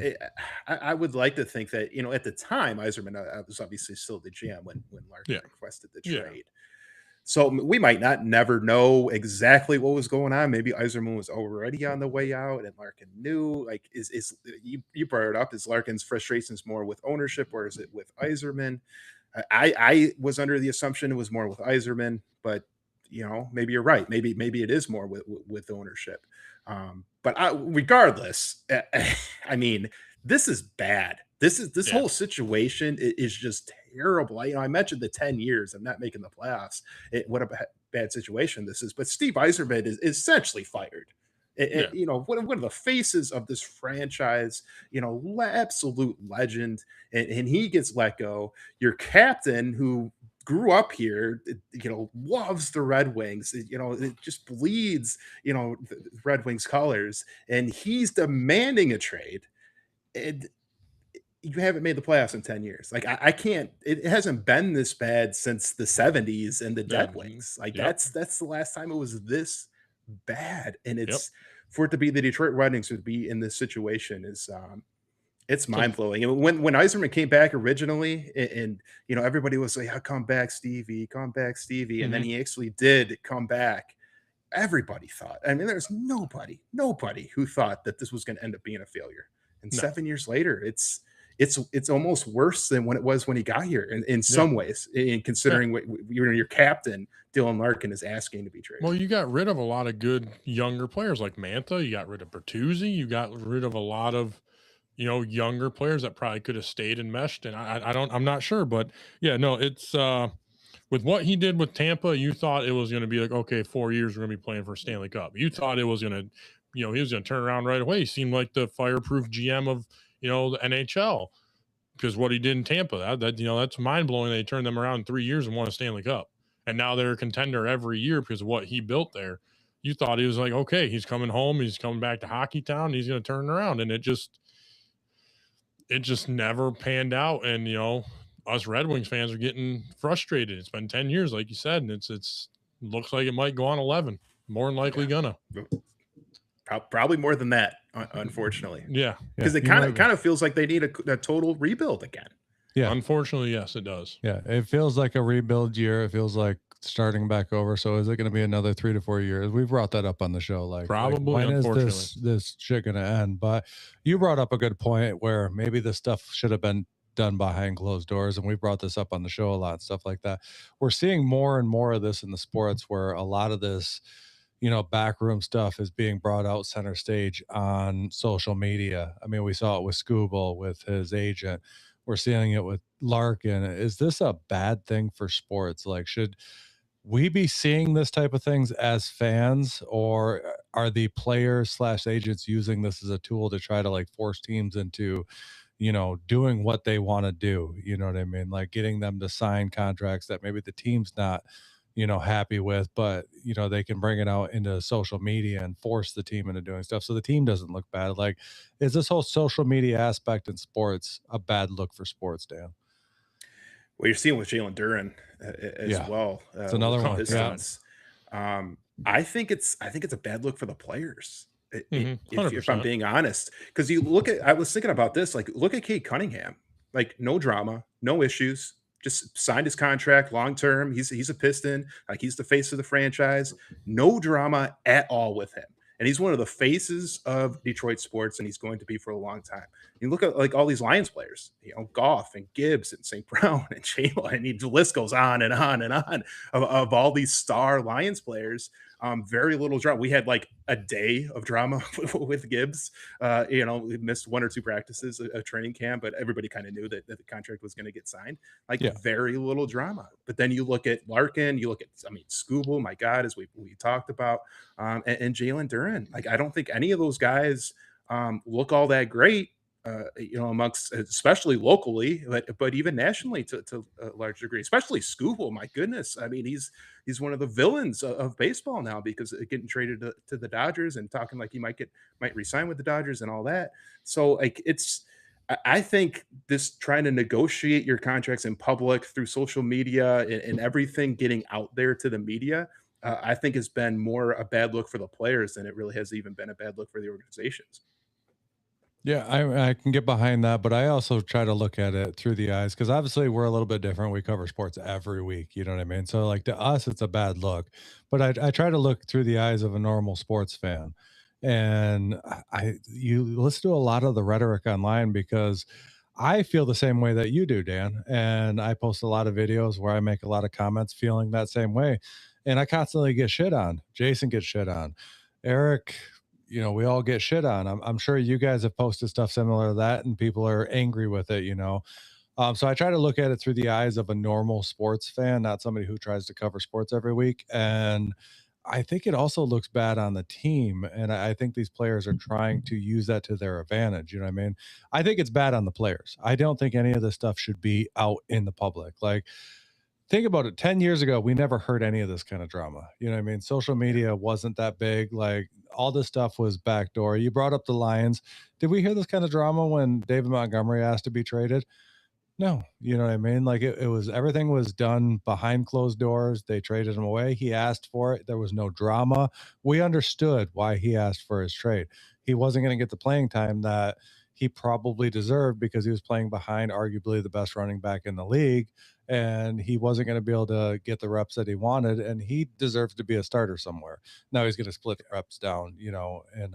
I would like to think that, at the time, Yzerman was obviously still the GM when Larkin requested the trade. So we might never know exactly what was going on. Maybe Yzerman was already on the way out and Larkin knew. Like, is you brought it up, is Larkin's frustrations more with ownership or is it with Yzerman? I was under the assumption it was more with Yzerman, but maybe you're right. Maybe it is more with ownership. But regardless, I mean, this is bad. This whole situation is just terrible. I mentioned the 10 years of not making the playoffs. What a bad situation this is. But Steve Yzerman is essentially fired. One of the faces of this franchise, absolute legend, and he gets let go. Your captain, who grew up here, loves the Red Wings, it just bleeds, the Red Wings colors, and he's demanding a trade. And you haven't made the playoffs in 10 years. Like, I can't, it hasn't been this bad since the 70s and the Dead Wings. Like, that's the last time it was this bad. And it's for it to be the Detroit Red Wings to be in this situation is it's mind-blowing. And when Yzerman came back originally, and everybody was like, come back Stevie, and then he actually did come back. Everybody thought, I mean, there's nobody who thought that this was going to end up being a failure. And 7 years later, it's almost worse than when it was when he got here in some ways, in considering what your captain Dylan Larkin is asking to be traded. Well, you got rid of a lot of good younger players like Mantha. You got rid of Bertuzzi. You got rid of a lot of younger players that probably could have stayed and meshed. And I'm not sure, but yeah, no, it's with what he did with Tampa, you thought it was going to be like, okay, 4 years we're going to be playing for Stanley Cup. You thought it was going to, he was going to turn around right away. He seemed like the fireproof GM of, the NHL because what he did in Tampa, that's mind blowing. They turned them around in 3 years and won a Stanley Cup. And now they're a contender every year because of what he built there. You thought he was like, okay, he's coming home. He's coming back to Hockey Town. He's going to turn around. And it just never panned out. And, us Red Wings fans are getting frustrated. It's been 10 years, like you said, and it's looks like it might go on 11. More than likely gonna. Probably more than that, unfortunately. Yeah. Because it kind of feels like they need a total rebuild again. Yeah. Unfortunately, yes, it does. Yeah. It feels like a rebuild year. It feels like starting back over. So is it going to be another 3 to 4 years? We've brought that up on the show. Probably, when unfortunately. is this shit going to end? But you brought up a good point where maybe this stuff should have been done behind closed doors, and we brought this up on the show a lot, stuff like that. We're seeing more and more of this in the sports where a lot of this backroom stuff is being brought out center stage on social media. I mean, we saw it with Scooble, with his agent. We're seeing it with Larkin. Is this a bad thing for sports? Like, should we be seeing this type of things as fans, or are the players / agents using this as a tool to try to like force teams into doing what they want to do? You know what I mean? Like getting them to sign contracts that maybe the team's not, happy with, but, they can bring it out into social media and force the team into doing stuff so the team doesn't look bad. Like, is this whole social media aspect in sports a bad look for sports, Dan? Well, you're seeing with Jalen Duren as well. It's another one. I think it's a bad look for the players. If I'm 100%. being honest, because I was thinking about this, like, look at Kate Cunningham, like no drama, no issues, just signed his contract long-term. He's a Piston, like he's the face of the franchise, no drama at all with him. And he's one of the faces of Detroit sports, and he's going to be for a long time. You look at like all these Lions players, Goff and Gibbs and St. Brown and Chamberlain. I mean, the list goes on and on and on of all these star Lions players. Very little drama. We had like a day of drama with Gibbs. We missed 1 or 2 practices, a training camp, but everybody kind of knew that the contract was going to get signed. Very little drama. But then you look at Larkin, Scooble, my God, as we talked about, and Jalen Duren. Like, I don't think any of those guys look all that great. Amongst, especially locally, but even nationally to a large degree, especially Scooble. My goodness. I mean, he's one of the villains of baseball now because getting traded to the Dodgers and talking like he might resign with the Dodgers and all that. So like I think this trying to negotiate your contracts in public through social media and everything getting out there to the media, I think has been more a bad look for the players than it really has even been a bad look for the organizations. Yeah, I can get behind that, but I also try to look at it through the eyes because obviously we're a little bit different. We cover sports every week, you know what I mean? So like to us, it's a bad look, but I try to look through the eyes of a normal sports fan. And you listen to a lot of the rhetoric online because I feel the same way that you do, Dan. And I post a lot of videos where I make a lot of comments feeling that same way. And I constantly get shit on. Jason gets shit on. Eric, we all get shit on. I'm sure you guys have posted stuff similar to that and people are angry with it, So I try to look at it through the eyes of a normal sports fan, not somebody who tries to cover sports every week. And I think it also looks bad on the team. And I think these players are trying to use that to their advantage. You know what I mean? I think it's bad on the players. I don't think any of this stuff should be out in the public. Like, think about it. 10 years ago, we never heard any of this kind of drama. You know what I mean? Social media wasn't that big. Like, all this stuff was backdoor. You brought up the Lions. Did we hear this kind of drama when David Montgomery asked to be traded? No. You know what I mean? Like, it was, everything was done behind closed doors. They traded him away. He asked for it. There was no drama. We understood why he asked for his trade. He wasn't going to get the playing time that he probably deserved because he was playing behind arguably the best running back in the league. And he wasn't going to be able to get the reps that he wanted, and he deserves to be a starter somewhere. Now he's going to split the reps down, in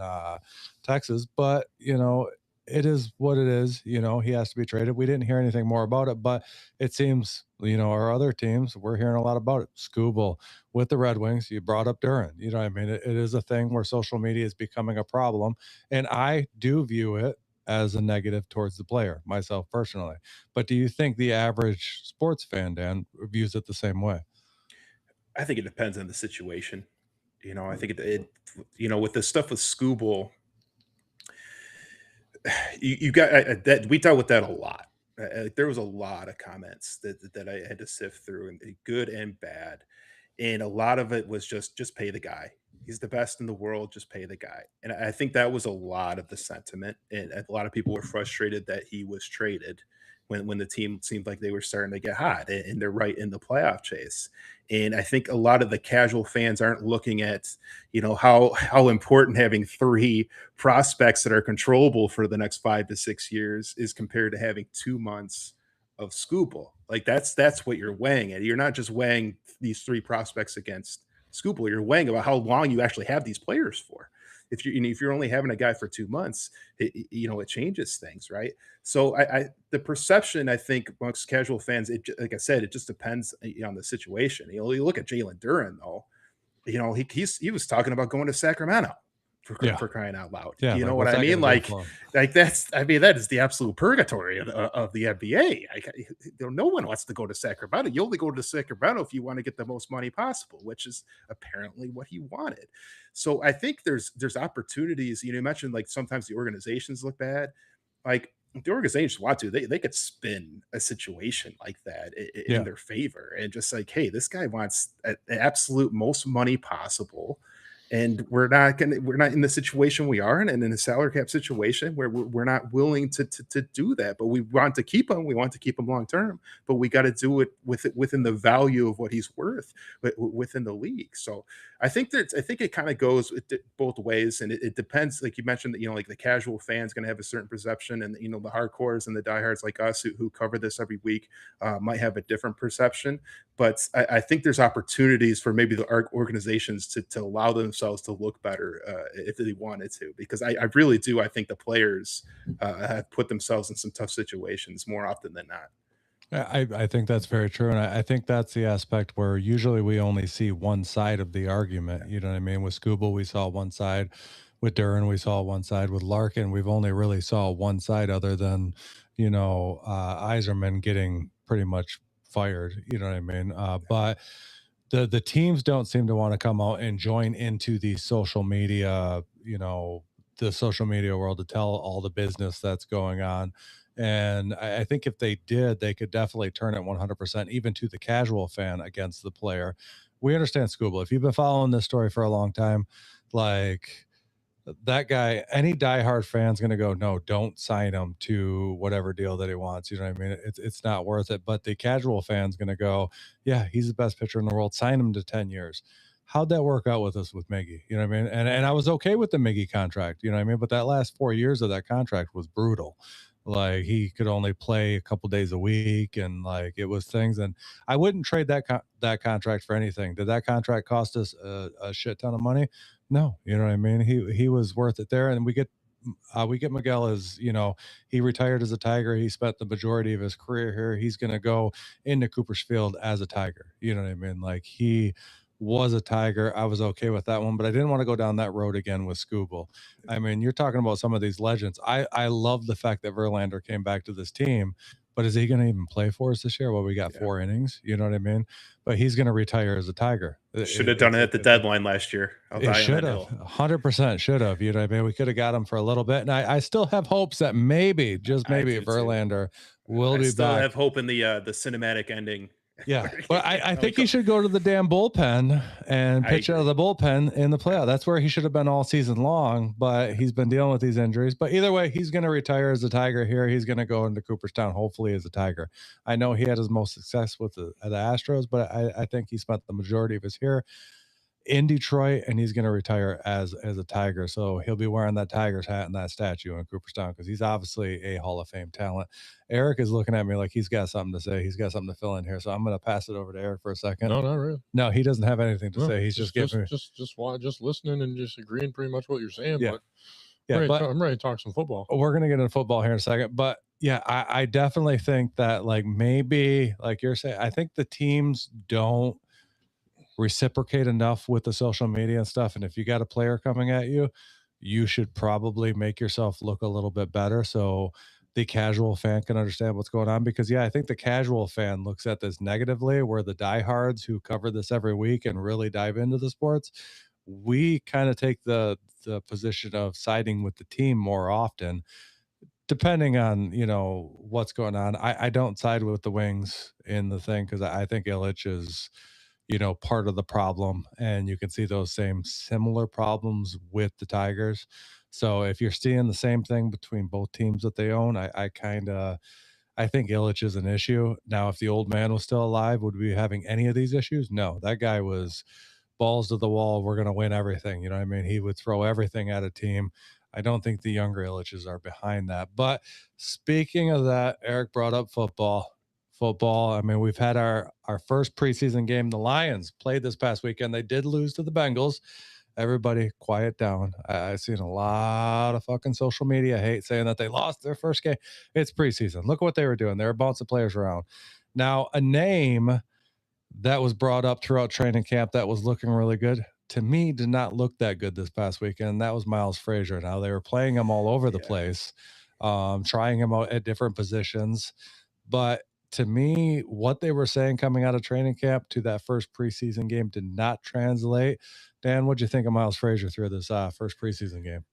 Texas, but it is what it is. He has to be traded. We didn't hear anything more about it, but it seems, our other teams, we're hearing a lot about it. Scooble with the Red Wings, you brought up Duren. It is a thing where social media is becoming a problem, and I do view it as a negative towards the player, myself personally. But do you think the average sports fan, Dan, views it the same way? I think it depends on the situation. I think with the stuff with Scooble, you got that we dealt with that a lot. There was a lot of comments that I had to sift through, and good and bad, and a lot of it was just pay the guy. He's the best in the world. Just pay the guy, and I think that was a lot of the sentiment, and a lot of people were frustrated that he was traded when the team seemed like they were starting to get hot, and they're right in the playoff chase. And I think a lot of the casual fans aren't looking at how important having three prospects that are controllable for the next 5 to 6 years is compared to having 2 months of Scooble. Like that's what you're weighing it. You're not just weighing these three prospects against Scooble. You're weighing about how long you actually have these players for. If you're only having a guy for 2 months, it changes things, right? So the perception, I think, amongst casual fans, like I said, it just depends on the situation. You look at Jalen Duren though. He was talking about going to Sacramento for crying out loud. Yeah, you know like, what I mean? Like that is the absolute purgatory of the NBA. No one wants to go to Sacramento. You only go to Sacramento if you want to get the most money possible, which is apparently what he wanted. So I think there's opportunities. You mentioned like sometimes the organizations look bad. Like if the organizations want to, they could spin a situation like that in their favor and just like, hey, this guy wants the absolute most money possible. And we're not in the situation we are in a salary cap situation where we're not willing to do that. But we want to keep him. We want to keep him long term. But we got to do it within the value of what he's worth within the league. So I think it kind of goes both ways, and it depends. Like you mentioned that like the casual fan's going to have a certain perception, and the hardcores and the diehards like us who cover this every week might have a different perception. But I think there's opportunities for maybe the organizations to allow themselves to look better if they wanted to, because I really do. I think the players have put themselves in some tough situations more often than not. I think that's very true. And I think that's the aspect where usually we only see one side of the argument. You know what I mean? With Scooble, we saw one side. With Duren, we saw one side. With Larkin, we've only really saw one side other than, Iserman getting pretty much fired. You know what I mean? But the teams don't seem to want to come out and join into the social media, the social media world to tell all the business that's going on. And I think if they did, they could definitely turn it 100%, even to the casual fan against the player. We understand Scooble. If you've been following this story for a long time, like that guy, any diehard fan's going to go, no, don't sign him to whatever deal that he wants. You know what I mean? It's not worth it. But the casual fan's going to go, yeah, he's the best pitcher in the world. Sign him to 10 years. How'd that work out with us with Miggy? You know what I mean? And I was okay with the Miggy contract, you know what I mean? But that last 4 years of that contract was brutal. Like he could only play a couple days a week, and like it was things. And I wouldn't trade that contract for anything. Did that contract cost us a shit ton of money? No, you know what I mean. He was worth it there, and we get Miguel as he retired as a Tiger. He spent the majority of his career here. He's going to go into Coopersfield as a Tiger. You know what I mean? Like he was a Tiger. I was okay with that one, but I didn't want to go down that road again with Scooble. I mean, you're talking about some of these legends. I love the fact that Verlander came back to this team, but is he going to even play for us this year? Well, we got 4 innings. You know what I mean? But he's going to retire as a Tiger. Should have done it at the deadline last year. It should have. 100% should have. You know what I mean? We could have got him for a little bit. And I still have hopes that maybe, just maybe, Verlander will be back. I still have hope in the cinematic ending. Yeah, but I think he should go to the damn bullpen and pitch out of the bullpen in the playoff. That's where he should have been all season long, but he's been dealing with these injuries. But either way, he's going to retire as a Tiger here. He's going to go into Cooperstown, hopefully, as a Tiger. I know he had his most success with the Astros, but I think he spent the majority of his here in Detroit, and he's going to retire as a Tiger. So he'll be wearing that Tigers hat and that statue in Cooperstown because he's obviously a Hall of Fame talent. Eric is looking at me like he's got something to say. He's got something to fill in here. So I'm going to pass it over to Eric for a second. No, not really. No, he doesn't have anything to say. He's just listening and just agreeing pretty much what you're saying. Yeah. But I'm ready to talk some football. We're going to get into football here in a second. But yeah, I definitely think that like maybe like you're saying, I think the teams don't reciprocate enough with the social media and stuff. And if you got a player coming at you, you should probably make yourself look a little bit better so the casual fan can understand what's going on. Because, yeah, I think the casual fan looks at this negatively, where the diehards who cover this every week and really dive into the sports, we kind of take the position of siding with the team more often, depending on what's going on. I don't side with the Wings in the thing because I think Illich is part of the problem, and you can see those same similar problems with the Tigers. So if you're seeing the same thing between both teams that they own, I think Illich is an issue. Now, if the old man was still alive, would we be having any of these issues? No, that guy was balls to the wall. We're going to win everything. You know what I mean? He would throw everything at a team. I don't think the younger Illiches are behind that. But speaking of that, Eric brought up football. Football. I mean, we've had our first preseason game. The Lions played this past weekend. They did lose to the Bengals. Everybody quiet down. I've seen a lot of fucking social media hate saying that they lost their first game. It's preseason. Look what they were doing. They were bouncing players around. Now, a name that was brought up throughout training camp that was looking really good, to me, did not look that good this past weekend. That was Miles Frazier. Now, they were playing him all over the place, trying him out at different positions. But to me, what they were saying coming out of training camp to that first preseason game did not translate. Dan, what'd you think of Miles Frazier through this first preseason game?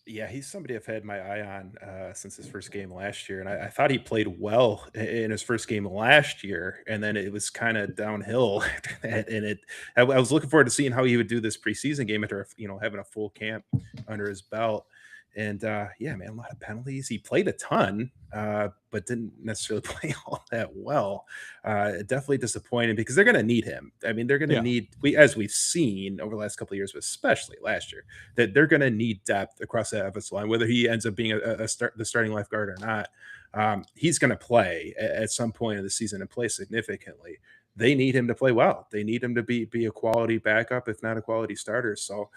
Yeah, he's somebody I've had my eye on since his first game last year, and I thought he played well in his first game last year, and then it was kind of downhill after that. And I was looking forward to seeing how he would do this preseason game after having a full camp under his belt. And yeah, man, a lot of penalties. He played a ton, but didn't necessarily play all that well. Definitely disappointed because they're going to need him. I mean, they're going to Yeah. need as we've seen over the last couple of years, but especially last year, that they're going to need depth across the offensive line, whether he ends up being the starting left guard or not. He's going to play at some point of the season and play significantly. They need him to play well. They need him to be a quality backup, if not a quality starter. So,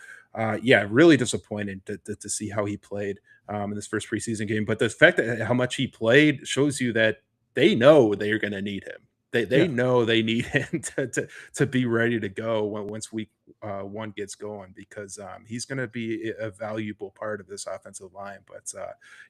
yeah, really disappointed to see how he played in this first preseason game. But the fact that how much he played shows you that they know they are going to need him. They Yeah. know they need him to be ready to go once week one gets going, because he's going to be a valuable part of this offensive line. But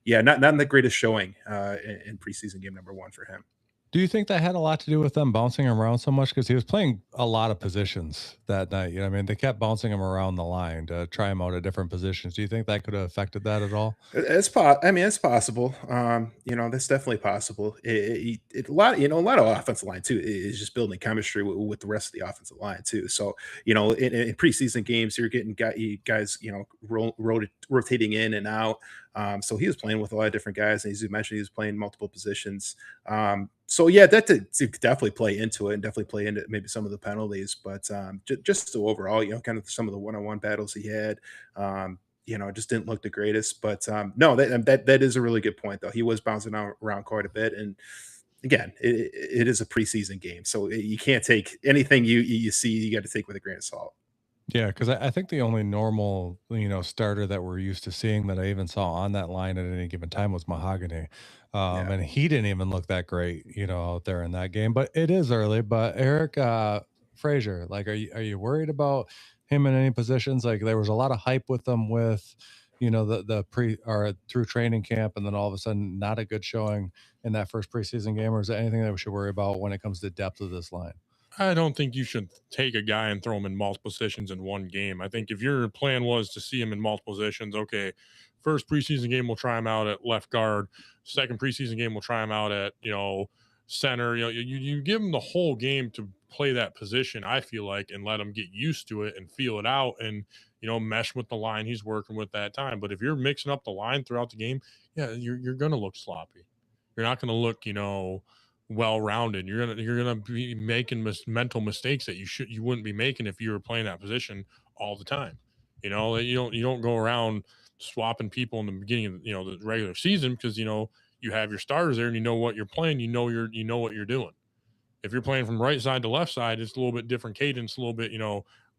yeah, not the greatest showing in preseason game number one for him. Do you think that had a lot to do with them bouncing him around so much? Because he was playing a lot of positions that night. You know what I mean? They kept bouncing him around the line to try him out at different positions. Do you think that could have affected that at all? I mean, it's possible. That's definitely possible. A lot of offensive line too is just building chemistry with the rest of the offensive line too. So, in preseason games, you're getting guys, rotating in and out. So he was playing with a lot of different guys, and as you mentioned, he was playing multiple positions. So yeah, that did definitely play into it, and definitely play into maybe some of the penalties. But just so overall, kind of some of the one-on-one battles he had. It just didn't look the greatest. But no, that is a really good point, though. He was bouncing around quite a bit, and again, it is a preseason game, so you can't take anything you see. You got to take with a grain of salt. Yeah, because I think the only normal, starter that we're used to seeing that I even saw on that line at any given time was Mahogany. Yeah. And he didn't even look that great, out there in that game. But it is early. But Eric Frazier, like, are you worried about him in any positions? Like, there was a lot of hype with them with, the pre or through training camp, and then all of a sudden not a good showing in that first preseason game. Or is there anything that we should worry about when it comes to depth of this line? I don't think you should take a guy and throw him in multiple positions in one game. I think if your plan was to see him in multiple positions, okay, first preseason game we'll try him out at left guard. Second preseason game we'll try him out at center. You give him the whole game to play that position. I feel like, and let him get used to it and feel it out, and mesh with the line he's working with that time. But if you're mixing up the line throughout the game, yeah, you're gonna look sloppy. You're not gonna look well-rounded. You're gonna be making mental mistakes that you wouldn't be making if you were playing that position all the time. You don't go around swapping people in the beginning of the regular season, because you have your starters there and you know what you're playing. You know what you're doing. If you're playing from right side to left side, it's a little bit different cadence, a little bit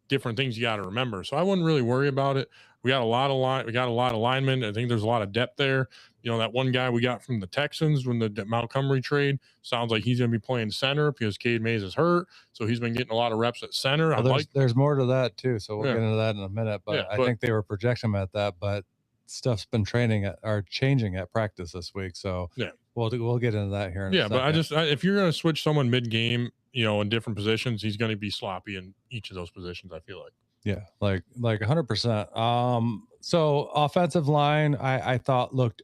different things you got to remember. So I wouldn't really worry about it. We got a lot of linemen. I think there's a lot of depth there. You know, that one guy we got from the Texans when the Montgomery trade sounds like he's going to be playing center because Cade Mays is hurt. So he's been getting a lot of reps at center. Well, there's more to that too. So we'll get into that in a minute. But I think they were projecting him at that, but stuff's been changing at practice this week. So we'll get into that here in a second. But if you're going to switch someone mid-game, you know, in different positions, he's going to be sloppy in each of those positions, I feel like. Yeah, like 100%. So offensive line, I thought looked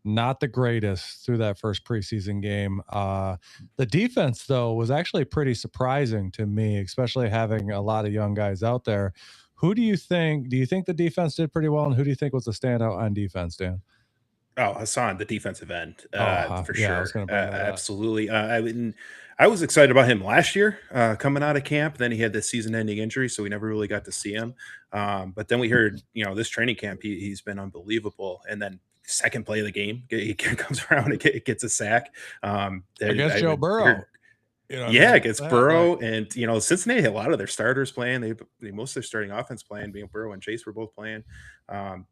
not the greatest through that first preseason game. The defense, though, was actually pretty surprising to me, especially having a lot of young guys out there. Who do you think the defense did pretty well, and who do you think was the standout on defense, Dan? Oh, Hassan, the defensive end, for yeah, sure. I was gonna bring that up. Absolutely. I was excited about him last year coming out of camp. Then he had this season-ending injury, so we never really got to see him. But then we heard, you know, this training camp, he's been unbelievable. And then second play of the game, he comes around and gets a sack. Against Joe Burrow. Against Burrow, and you know, Cincinnati had a lot of their starters playing. They most of their starting offense playing. Being Burrow and Chase were both playing.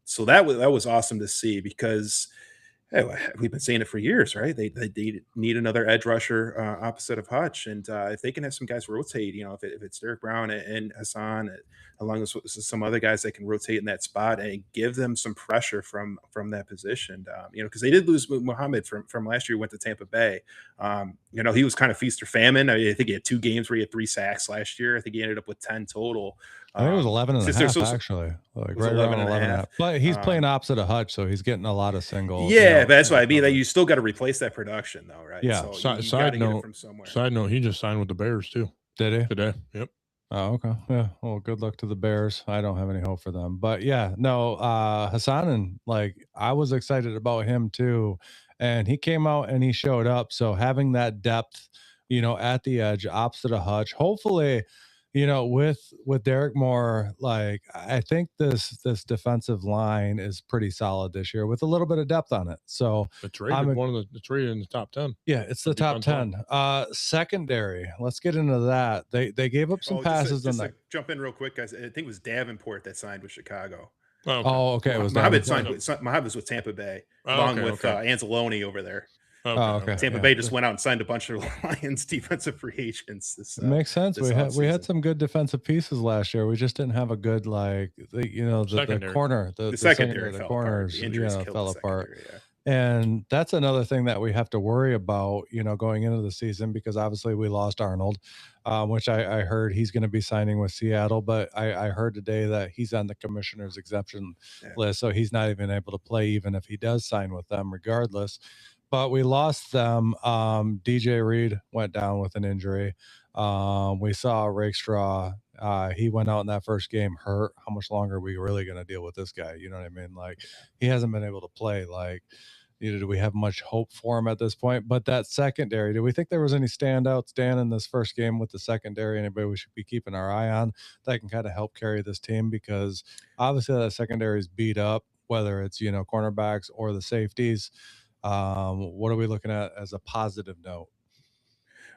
So that was awesome to see because we've been saying it for years, right? They need another edge rusher opposite of Hutch, and if they can have some guys rotate, you know, if it's Derek Brown and Hassan, along with some other guys that can rotate in that spot and give them some pressure from that position, you know, because they did lose Muhammad from last year. Went to Tampa Bay. You know, he was kind of feast or famine. I think he had 2 games where he had 3 sacks last year. I think he ended up with 10 total. I think it was 11 and a half, actually. Like right around 11 and a half. But he's playing opposite of Hutch, so he's getting a lot of singles. Yeah, but that's what I mean. That you still got to replace that production, though, right? Yeah. So side note, he just signed with the Bears, too. Did he? Today. Yep. Oh, okay. Yeah. Well, good luck to the Bears. I don't have any hope for them. But yeah, no, Hassan, and like I was excited about him too. And he came out and he showed up. So having that depth, you know, at the edge, opposite of Hutch, hopefully, you know, with Derek Moore, like I think this defensive line is pretty solid this year with a little bit of depth on it. So it's rated it's rated in the top 10. Yeah, it's the top 10. Secondary. Let's get into that. They gave up some passes just jump in real quick, guys. I think it was Davenport that signed with Chicago. Okay. It was Mohamed was with Tampa Bay, along with Anzalone over there. Okay. Tampa Bay just went out and signed a bunch of Lions defensive free agents. Makes sense. We had some good defensive pieces last year. We just didn't have a good the corner, the secondary, the corners, fell apart. Yeah. And that's another thing that we have to worry about, you know, going into the season, because obviously we lost Arnold, which I heard he's going to be signing with Seattle, but I heard today that he's on the commissioner's exemption list, so he's not even able to play even if he does sign with them regardless. But we lost them. DJ Reed went down with an injury. We saw Rakestraw. He went out in that first game hurt. How much longer are we really going to deal with this guy? You know what I mean? Like, he hasn't been able to play. Like, do we have much hope for him at this point? But that secondary, do we think there was any standouts, Dan, in this first game with the secondary? Anybody we should be keeping our eye on that can kind of help carry this team? Because obviously that secondary is beat up, whether it's, you know, cornerbacks or the safeties. What are we looking at as a positive note?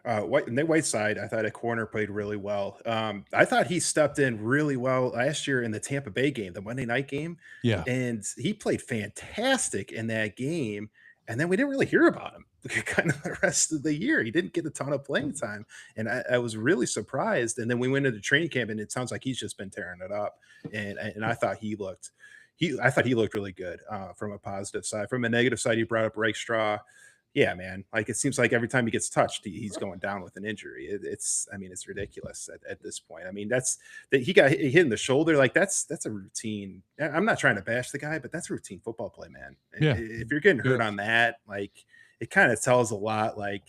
Whiteside, I thought at corner played really well. I thought he stepped in really well last year in the Tampa Bay game, the Monday night game. Yeah. And he played fantastic in that game. And then we didn't really hear about him kind of the rest of the year. He didn't get a ton of playing time. And I was really surprised. And then we went into training camp and it sounds like he's just been tearing it up. And I thought he looked really good from a positive side. From a negative side, you brought up Rakestraw. Yeah, man. Like, it seems like every time he gets touched, he's going down with an injury. It's ridiculous at this point. I mean, he got hit in the shoulder. Like, that's a routine. I'm not trying to bash the guy, but that's a routine football play, man. Yeah. If you're getting hurt on that, like, it kind of tells a lot. Like,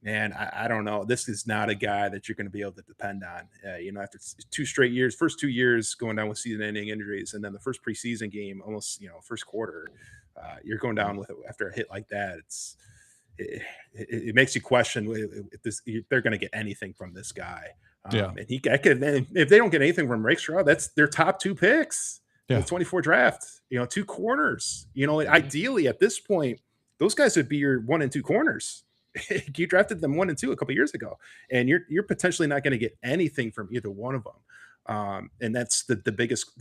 man, I don't know. This is not a guy that you're going to be able to depend on. You know, after 2 straight years, first 2 years going down with season-ending injuries, and then the first preseason game, almost, you know, first quarter, you're going down with it after a hit like that. It makes you question if they're going to get anything from this guy. And if they don't get anything from Rakestraw, that's their top 2 picks. Yeah. The 24 draft. You know, 2 corners. You know, ideally at this point, those guys would be your 1 and 2 corners. You drafted them 1 and 2 a couple years ago, and you're potentially not going to get anything from either one of them. And that's the biggest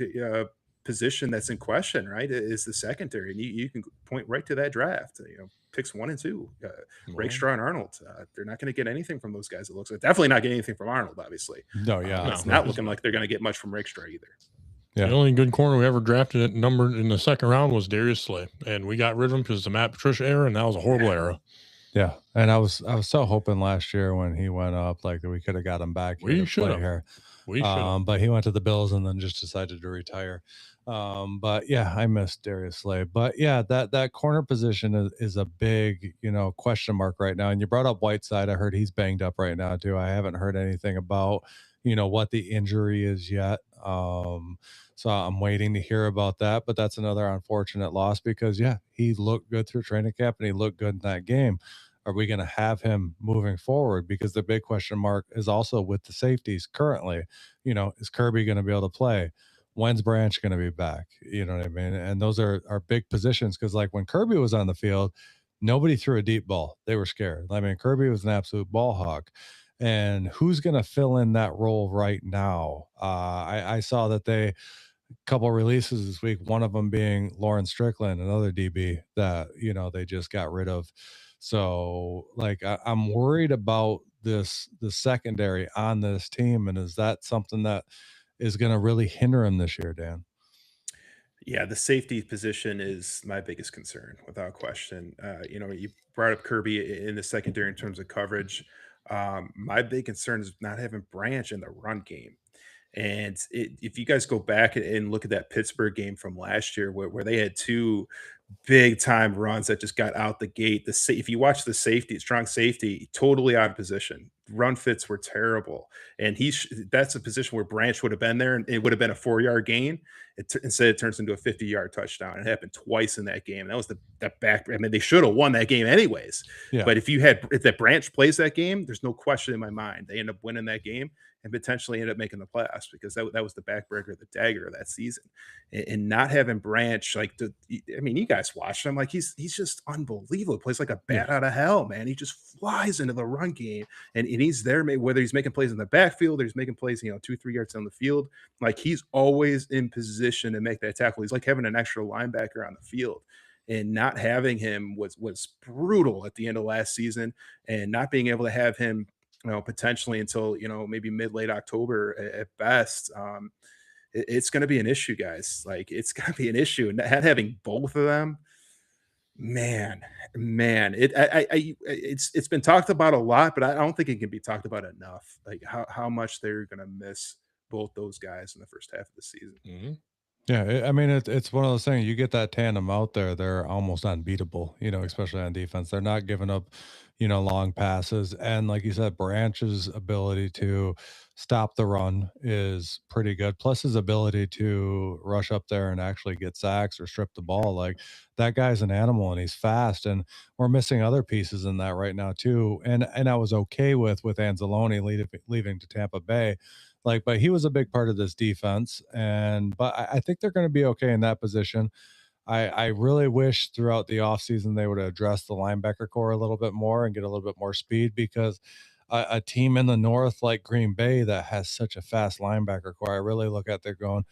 position that's in question, right, is the secondary. And you can point right to that draft. Picks 1 and 2, Well, Rakestraw and Arnold. They're not going to get anything from those guys. It looks like definitely not getting anything from Arnold. Obviously, No, yeah, it's No, not no. looking like they're going to get much from Rakestraw either. Yeah. The only good corner we ever drafted at number in the second round was Darius Slay, and we got rid of him because the Matt Patricia era, and that was a horrible era. Yeah, and I was so hoping last year when he went up, like we could have got him back here We to should play have. here. We should have. But he went to the Bills and then just decided to retire. But yeah, I missed Darius Slay. But yeah, that corner position is a big, question mark right now. And you brought up Whiteside. I heard he's banged up right now too. I haven't heard anything about, what the injury is yet. So I'm waiting to hear about that. But that's another unfortunate loss because yeah, he looked good through training camp and he looked good in that game. Are we going to have him moving forward? Because the big question mark is also with the safeties currently. Is Kirby going to be able to play? When's Branch going to be back? You know what I mean? And those are big positions because, like, when Kirby was on the field, nobody threw a deep ball. They were scared. I mean, Kirby was an absolute ball hawk. And who's going to fill in that role right now? I saw that they couple releases this week, one of them being Lauren Strickland, another DB that, they just got rid of. So like I'm worried about the secondary on this team. And is that something that is going to really hinder him this year, Dan? Yeah, the safety position is my biggest concern, without question. You brought up Kirby in the secondary in terms of coverage. My big concern is not having Branch in the run game. And if you guys go back and look at that Pittsburgh game from last year, where they had 2 big time runs that just got out the gate. If you watch the safety, strong safety, totally out of position. Run fits were terrible, and that's a position where Branch would have been there, and it would have been a 4-yard gain. Instead, it turns into a 50-yard touchdown. It happened twice in that game. That was that back. I mean, they should have won that game anyways. Yeah. But if that Branch plays that game, there's no question in my mind they end up winning that game and potentially end up making the playoffs because that was the backbreaker, the dagger of that season. And not having Branch, you guys watched him, like he's just unbelievable. He plays like a bat out of hell, man. He just flies into the run game, and he's there, whether he's making plays in the backfield or he's making plays, 2-3 yards down the field. Like he's always in position to make that tackle. He's like having an extra linebacker on the field. And not having him was brutal at the end of last season, and not being able to have him, potentially until maybe mid-late October at best. It's going to be an issue, guys. Like it's going to be an issue, and having both of them, man, it's been talked about a lot, but I don't think it can be talked about enough. Like how much they're going to miss both those guys in the first half of the season. Mm-hmm. Yeah, I mean, it's one of those things. You get that tandem out there, they're almost unbeatable, especially on defense. They're not giving up, long passes. And like you said, Branch's ability to stop the run is pretty good. Plus his ability to rush up there and actually get sacks or strip the ball. Like that guy's an animal and he's fast. And we're missing other pieces in that right now too. And I was okay with Anzalone leaving to Tampa Bay. But he was a big part of this defense, but I think they're going to be okay in that position. I really wish throughout the offseason they would address the linebacker core a little bit more and get a little bit more speed because a team in the North like Green Bay that has such a fast linebacker core, I really look at they're going,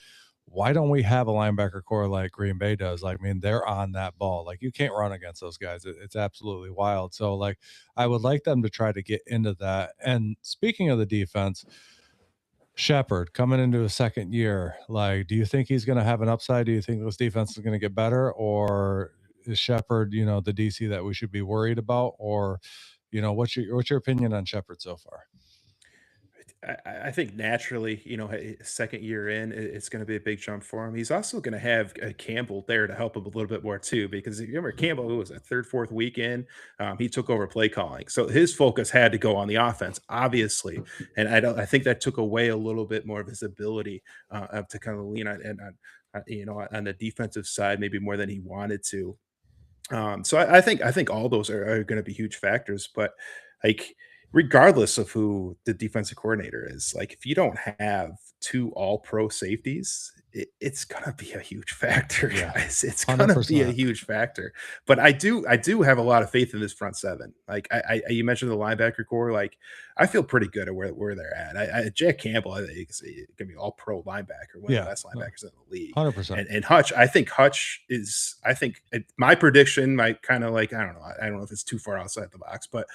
why don't we have a linebacker core like Green Bay does? Like, I mean, they're on that ball. Like, you can't run against those guys. It's absolutely wild. So, I would like them to try to get into that. And speaking of the defense, Shepard coming into a second year, do you think he's going to have an upside? Do you think this defense is going to get better, or is Shepard, the DC that we should be worried about, or, what's your opinion on Shepard so far? I think naturally, second year in, it's going to be a big jump for him. He's also going to have Campbell there to help him a little bit more too, because if you remember Campbell, who was a third, fourth weekend, he took over play calling, so his focus had to go on the offense, obviously, and I think that took away a little bit more of his ability to kind of lean on the defensive side, maybe more than he wanted to. So I think all those are going to be huge factors, but regardless of who the defensive coordinator is, if you don't have 2 all-pro safeties, it's gonna be a huge factor, Yeah, guys. It's gonna be a 100%. huge factor. But I do have a lot of faith in this front seven. Like you mentioned the linebacker core, like I feel pretty good at where they're at. Jack Campbell, I think is gonna be all pro linebacker, one of the Yeah, best linebackers in the league. 100%. And Hutch, I think Hutch is, my prediction might kind of like, I don't know if it's too far outside the box, but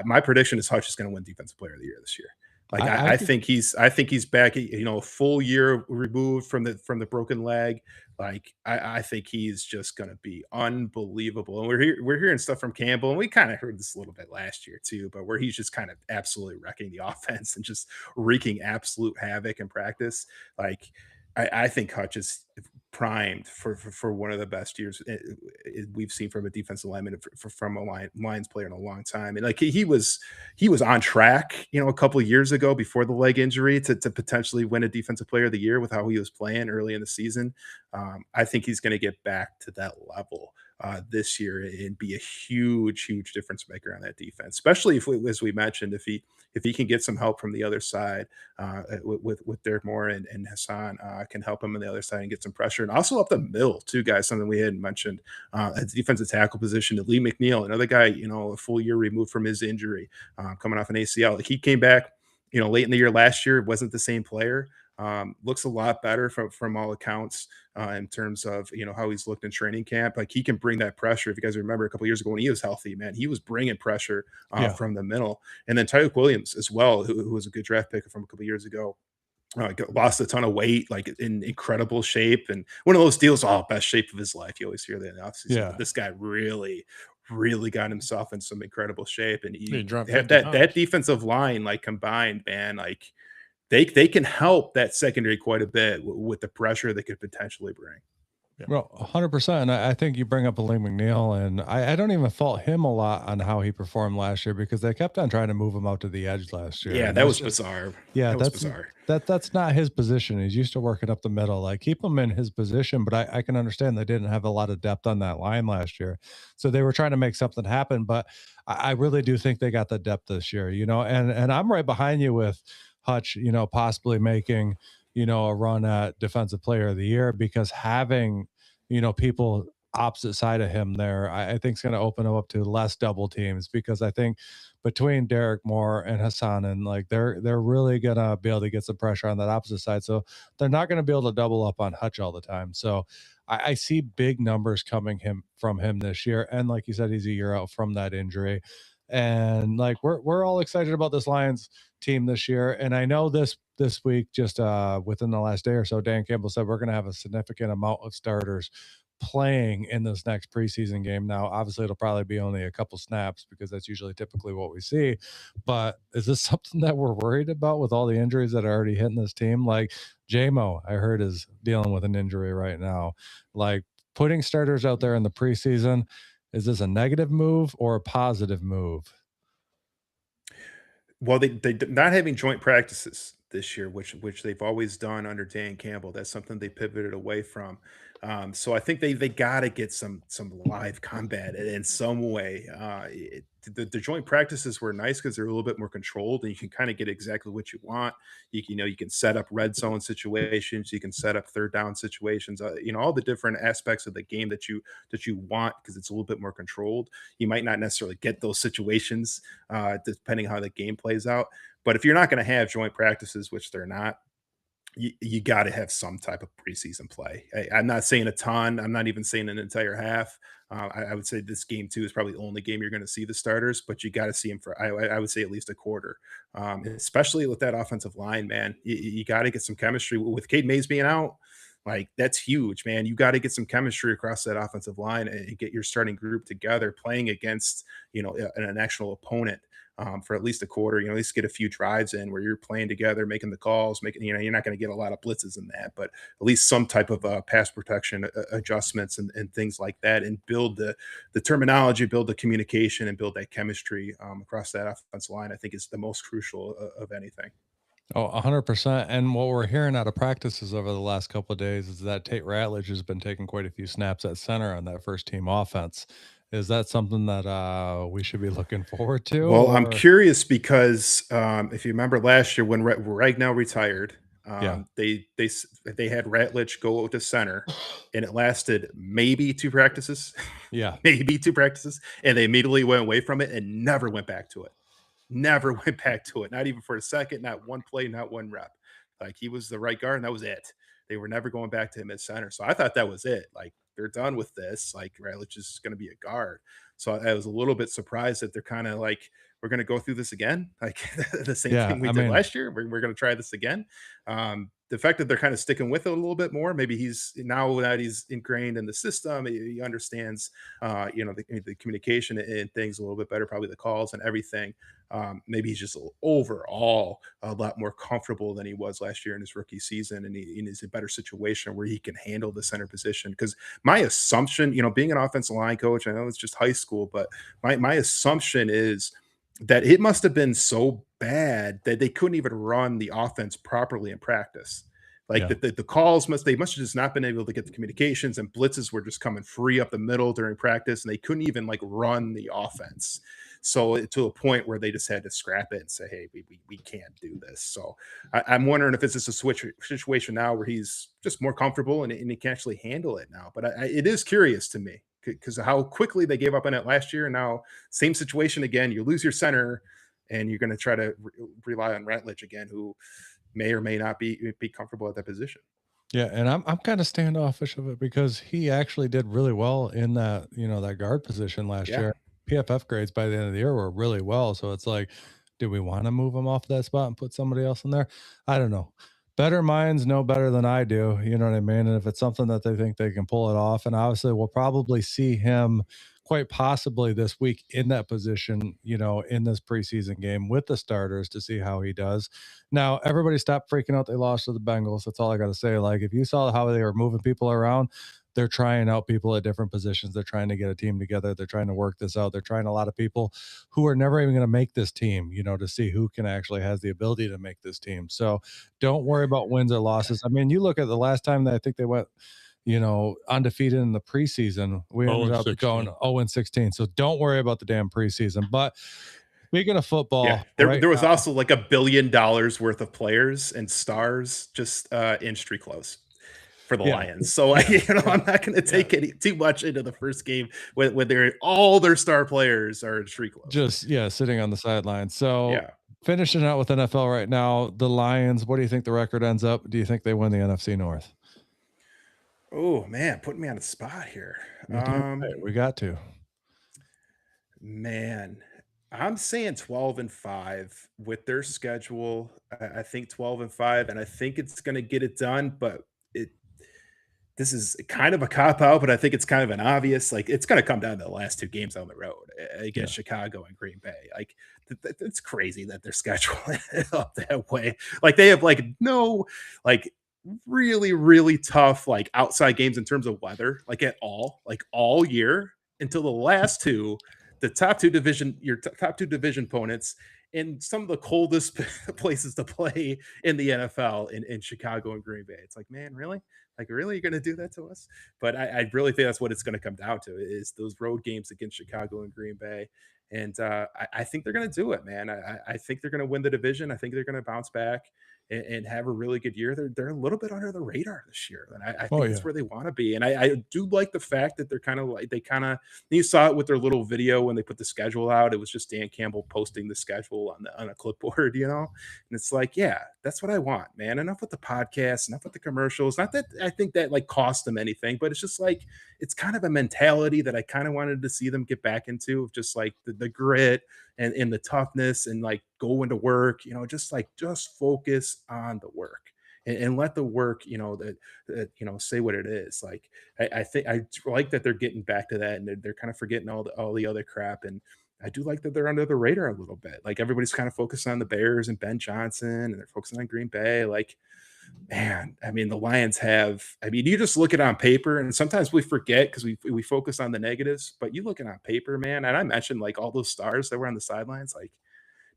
my prediction is Hutch is going to win Defensive Player of the Year this year. Like I I could, think he's back, a full year removed from the broken leg. Like I think he's just gonna be unbelievable. And we're hearing stuff from Campbell, and we kind of heard this a little bit last year too, but where he's just kind of absolutely wrecking the offense and just wreaking absolute havoc in practice. Like I think Hutch is primed for one of the best years we've seen from a defensive lineman from a Lions player in a long time. And like he was on track, a couple of years ago before the leg injury to potentially win a defensive player of the year with how he was playing early in the season. I think he's going to get back to that level this year and be a huge difference maker on that defense, especially as we mentioned, if he can get some help from the other side with Derek Moore and Hassan can help him on the other side and get some pressure, and also up the middle too, guys. Something we hadn't mentioned at the defensive tackle position. Lee McNeil, another guy, a full year removed from his injury, coming off an ACL. Like he came back, late in the year last year, wasn't the same player. Looks a lot better from all accounts in terms of how he's looked in training camp. Like he can bring that pressure. If you guys remember a couple years ago when he was healthy, man, he was bringing pressure from the middle. And then Tyreek Williams as well, who was a good draft pick from a couple years ago. Lost a ton of weight, like in incredible shape, and one of those deals, best shape of his life. You always hear that in the offseason. yeah. But this guy really got himself in some incredible shape, and He dropped had 50 that pounds. defensive line like combined, man, like they can help that secondary quite a bit with the pressure they could potentially bring. Well, 100%. And I think you bring up Lee McNeil, and I don't even fault him a lot on how he performed last year because they kept on trying to move him out to the edge last year. Yeah, And that that's was just, bizarre. yeah, That was that's bizarre. that's not his position. He's used to working up the middle. Like keep him in his position, but I can understand they didn't have a lot of depth on that line last year. So they were trying to make something happen, but I really do think they got the depth this year, and I'm right behind you with Hutch, possibly making, a run at defensive player of the year because having, people opposite side of him there, I think is going to open him up to less double teams because I think between Derek Moore and Hassan and like they're really gonna be able to get some pressure on that opposite side. So they're not going to be able to double up on Hutch all the time. So I see big numbers coming from him this year. And like you said, he's a year out from that injury. And like we're all excited about this Lions team this year. And I know this week, just within the last day or so, Dan Campbell said we're going to have a significant amount of starters playing in this next preseason game. Now, obviously, it'll probably be only a couple snaps because that's usually typically what we see. But is this something that we're worried about with all the injuries that are already hitting this team? Like JMO, I heard, is dealing with an injury right now. Like putting starters out there in the preseason, is this a negative move or a positive move? Well, they not having joint practices this year, which they've always done under Dan Campbell. That's something they pivoted away from. So I think they got to get some live combat in some way. The joint practices were nice because they're a little bit more controlled, and you can kind of get exactly what you want. You can set up red zone situations, you can set up third down situations. All the different aspects of the game that you want because it's a little bit more controlled. You might not necessarily get those situations depending how the game plays out. But if you're not going to have joint practices, which they're not, you got to have some type of preseason play. I'm not saying a ton. I'm not even saying an entire half. I would say this game too is probably the only game you're going to see the starters, but you got to see them for, I would say at least a quarter, especially with that offensive line, man. You got to get some chemistry with Cade Mays being out. Like that's huge, man. You got to get some chemistry across that offensive line and get your starting group together playing against, an actual opponent. For at least a quarter, at least get a few drives in where you're playing together, making the calls, you're not going to get a lot of blitzes in that, but at least some type of pass protection adjustments and things like that, and build the terminology, build the communication, and build that chemistry across that offensive line. I think is the most crucial of anything. Oh, 100%. And what we're hearing out of practices over the last couple of days is that Tate Ratledge has been taking quite a few snaps at center on that first team offense. Is that something that we should be looking forward to? Well, I'm Or curious because if you remember last year when Ragnow retired, They had Ratledge go to center, and it lasted maybe 2 practices. Yeah. Maybe 2 practices, and they immediately went away from it and never went back to it. Never went back to it, not even for a second, not one play, not one rep. Like, he was the right guard, and that was it. They were never going back to him at center. So I thought that was it. Like, they're done with this. Like, Ratledge is going to be a guard. So I was a little bit surprised that they're kind of like, we're going to go through this again. Like the same thing we did last year. We're going to try this again. The fact that they're kind of sticking with it a little bit more, maybe now that he's ingrained in the system, he understands, the communication and things a little bit better, probably the calls and everything. Maybe he's just overall a lot more comfortable than he was last year in his rookie season, and he is a better situation where he can handle the center position. Because my assumption, being an offensive line coach, I know it's just high school, but my assumption is that it must have been so bad that they couldn't even run the offense properly in practice. Like the calls they must have just not been able to get the communications, and blitzes were just coming free up the middle during practice, and they couldn't even like run the offense. So to a point where they just had to scrap it and say, hey, we can't do this. So I'm wondering if it's just a situation now where he's just more comfortable and he can actually handle it now. But it is curious to me because of how quickly they gave up on it last year. And now same situation again, you lose your center and you're going to try to rely on Ratledge again, who may or may not be comfortable at that position. Yeah, and I'm kind of standoffish of it because he actually did really well in that, that guard position last year. PFF grades by the end of the year were really well. So it's like, do we want to move him off that spot and put somebody else in there? I don't know. Better minds know better than I do. You know what I mean? And if it's something that they think they can pull it off, and obviously we'll probably see him quite possibly this week in that position, in this preseason game with the starters to see how he does. Now, everybody stop freaking out they lost to the Bengals. That's all I got to say. Like, if you saw how they were moving people around, they're trying out people at different positions. They're trying to get a team together. They're trying to work this out. They're trying a lot of people who are never even going to make this team, to see who can actually has the ability to make this team. So don't worry about wins or losses. I mean, you look at the last time that I think they went, undefeated in the preseason. We ended up going 0-16. So don't worry about the damn preseason. But speaking of football, there was also like $1 billion worth of players and stars just in street clothes for the Lions. So I'm not going to take too much into the first game when all their star players are in street clothes. Just sitting on the sidelines. So finishing out with NFL right now, the Lions. What do you think the record ends up? Do you think they win the NFC North? Oh man, putting me on the spot here. We got to. Man, I'm saying 12-5 with their schedule. I think 12-5, and I think it's going to get it done. But this is kind of a cop out, but I think it's kind of an obvious. Like, it's going to come down to the last 2 games on the road against Chicago and Green Bay. Like, it's crazy that they're scheduling it up that way. Like, they have really, really tough outside games in terms of weather, all year until the last 2. The top 2 division opponents in some of the coldest places to play in the NFL in Chicago and Green Bay. It's like, man, really? Really, you're going to do that to us? But I really think that's what it's going to come down to, is those road games against Chicago and Green Bay. And I think they're going to do it, man. I think they're going to win the division. I think they're going to bounce back and have a really good year. They're a little bit under the radar this year, and I think that's where they want to be. And I do like the fact that they're you saw it with their little video when they put the schedule out. It was just Dan Campbell posting the schedule on a clipboard, and it's like, yeah, that's what I want, man. Enough with the podcast, enough with the commercials. Not that I think that cost them anything, but it's just it's kind of a mentality that I kind of wanted to see them get back into, of just the grit and the toughness and going to work, just focus on the work and let the work, say what it is. I think I like that they're getting back to that, and they're kind of forgetting all the other crap. And I do like that they're under the radar a little bit. Everybody's kind of focused on the Bears and Ben Johnson, and they're focusing on Green Bay. Man, I mean, the Lions you just look at it on paper, and sometimes we forget because we focus on the negatives, but you look at it on paper, man. And I mentioned all those stars that were on the sidelines,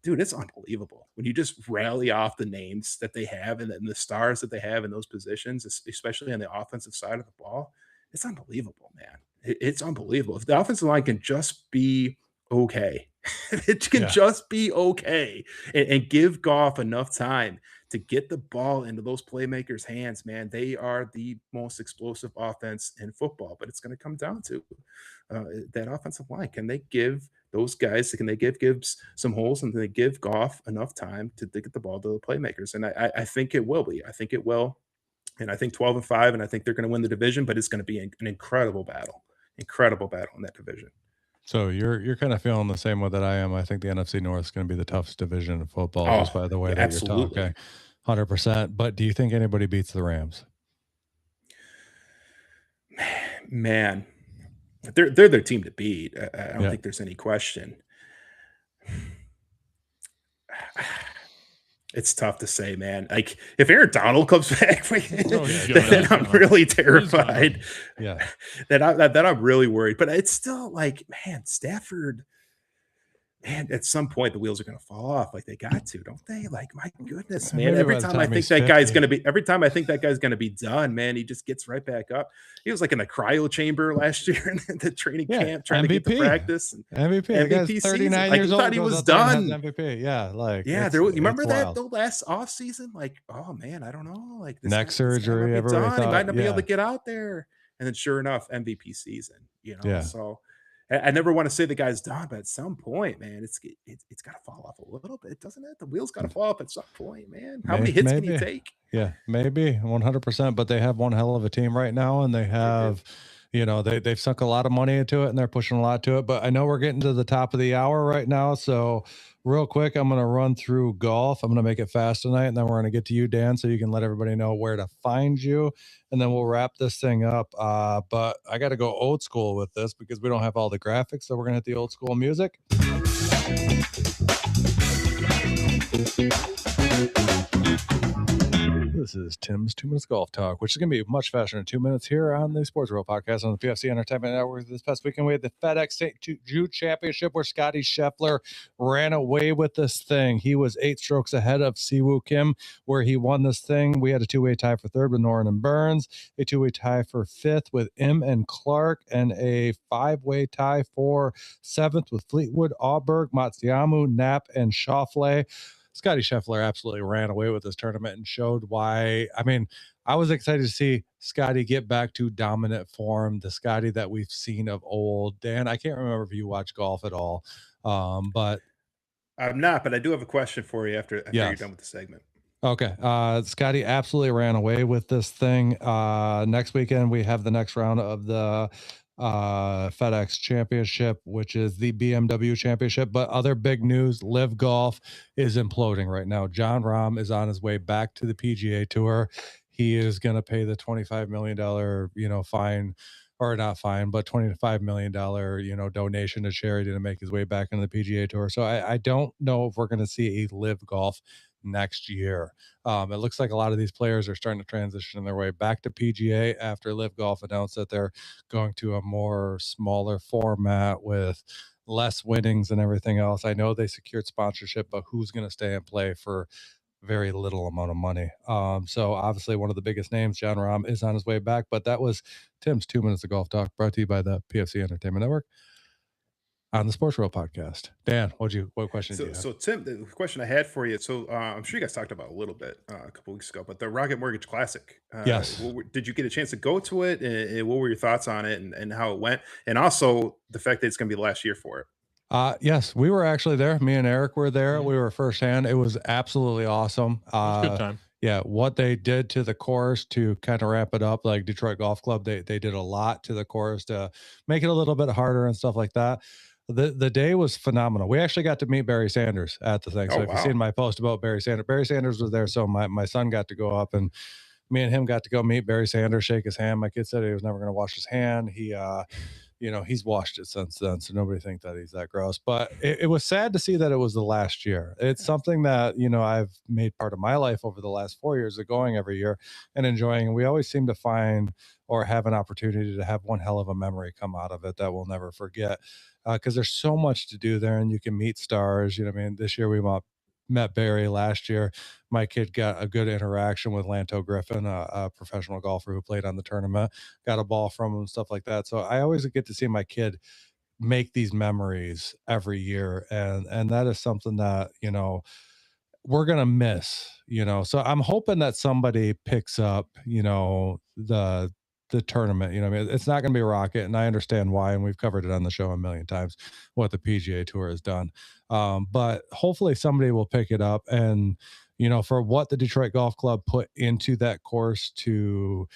dude, it's unbelievable when you just rally off the names that they have and the stars that they have in those positions, especially on the offensive side of the ball. It's unbelievable, man. It's unbelievable. If the offensive line can just be okay, it can just be okay, and give Goff enough time to get the ball into those playmakers' hands, man. They are the most explosive offense in football, but it's going to come down to that offensive line. Can they give those guys, can they give Gibbs some holes, and they give Goff enough time to get the ball to the playmakers? And I think it will be. I think it will. And I think 12-5, and I think they're going to win the division, but it's going to be an incredible battle in that division. So you're kind of feeling the same way that I am. I think the NFC North is going to be the toughest division in football, just by the way that absolutely. you're talking, 100%. But do you think anybody beats the Rams? Man, they're their team to beat. I don't think there's any question. It's tough to say, man. Like, if Aaron Donald comes back, then I'm really terrified. Yeah, that I'm really worried. But it's still like, man, Stafford. Man, at some point the wheels are going to fall off. Like, they got to, don't they? Like, my goodness, man. Every time I think that guy's going to be done, man, he just gets right back up. He was like in the cryo chamber last year in the training camp, trying to get to practice. MVP 39 years old. I thought he was done. MVP, you remember that the last off season? Like, oh man, I don't know. Like, this neck surgery, he might not be able to get out there. And then, sure enough, MVP season. So. I never want to say the guy's done, but at some point, man, it's got to fall off a little bit, doesn't it? The wheels got to fall off at some point, man. How many hits can you take? Yeah, maybe 100%. But they have one hell of a team right now, and they have, they've sunk a lot of money into it, and they're pushing a lot to it. But I know we're getting to the top of the hour right now, so real quick, I'm going to run through golf. I'm going to make it fast tonight, and then we're going to get to you, Dan, so you can let everybody know where to find you, and then we'll wrap this thing up. But I got to go old school with this because we don't have all the graphics, so we're going to hit the old school music. This is Tim's 2 Minutes Golf Talk, which is going to be much faster than 2 minutes here on the Sports World Podcast on the PFC Entertainment Network. This past weekend, we had the FedEx St. Jude Championship where Scotty Scheffler ran away with this thing. He was 8 strokes ahead of Siwoo Kim, where he won this thing. We had a 2-way tie for third with Noren and Burns, a 2-way tie for fifth with Im and Clark, and a 5-way tie for seventh with Fleetwood, Auberg, Matsuyama, Knapp, and Schauffele. Scotty Scheffler absolutely ran away with this tournament and showed why. I mean, I was excited to see Scotty get back to dominant form, the Scotty that we've seen of old. Dan, I can't remember if you watch golf at all, but I'm not. But I do have a question for you after you're done with the segment. Okay. Scotty absolutely ran away with this thing. Next weekend, we have the next round of the FedEx Championship, which is the BMW Championship. But other big news, Live Golf is imploding right now. Jon Rahm is on his way back to the PGA Tour. He is going to pay the $25 million, fine, or not fine, but $25 million, donation to charity to make his way back into the PGA Tour. So I don't know if we're going to see a Live Golf next year. It looks like a lot of these players are starting to transition their way back to PGA after Live Golf announced that they're going to a more smaller format with less winnings and everything else. I know they secured sponsorship, but who's going to stay and play for very little amount of money? So obviously one of the biggest names, Jon Rahm, is on his way back. But that was Tim's 2 Minutes of Golf Talk, brought to you by the PFC Entertainment Network on the Sports World Podcast. Dan, what question do you have? So Tim, the question I had for you, so I'm sure you guys talked about it a little bit a couple weeks ago, but the Rocket Mortgage Classic. Yes. Did you get a chance to go to it? And what were your thoughts on it and how it went? And also the fact that it's going to be the last year for it. Yes, we were actually there. Me and Eric were there. We were firsthand. It was absolutely awesome. It was a good time. Yeah, what they did to the course to kind of wrap it up, like Detroit Golf Club, they did a lot to the course to make it a little bit harder and stuff like that. The day was phenomenal. We actually got to meet Barry Sanders at the thing. So if you've seen my post about Barry Sanders was there. So my son got to go up, and me and him got to go meet Barry Sanders, shake his hand. My kid said he was never going to wash his hand. He, he's washed it since then. So nobody think that he's that gross, but it was sad to see that it was the last year. It's something that, I've made part of my life over the last 4 years of going every year and enjoying. And we always seem to find or have an opportunity to have one hell of a memory come out of it that we'll never forget. Because there's so much to do there, and you can meet stars. This year we met Barry. Last year, my kid got a good interaction with Lanto Griffin, a professional golfer who played on the tournament, got a ball from him and stuff like that. So I always get to see my kid make these memories every year. And that is something that, we're going to miss, so I'm hoping that somebody picks up, the tournament. I mean, it's not going to be Rocket, and I understand why, and we've covered it on the show a million times what the PGA Tour has done. But hopefully somebody will pick it up, and for what the Detroit Golf Club put into that course to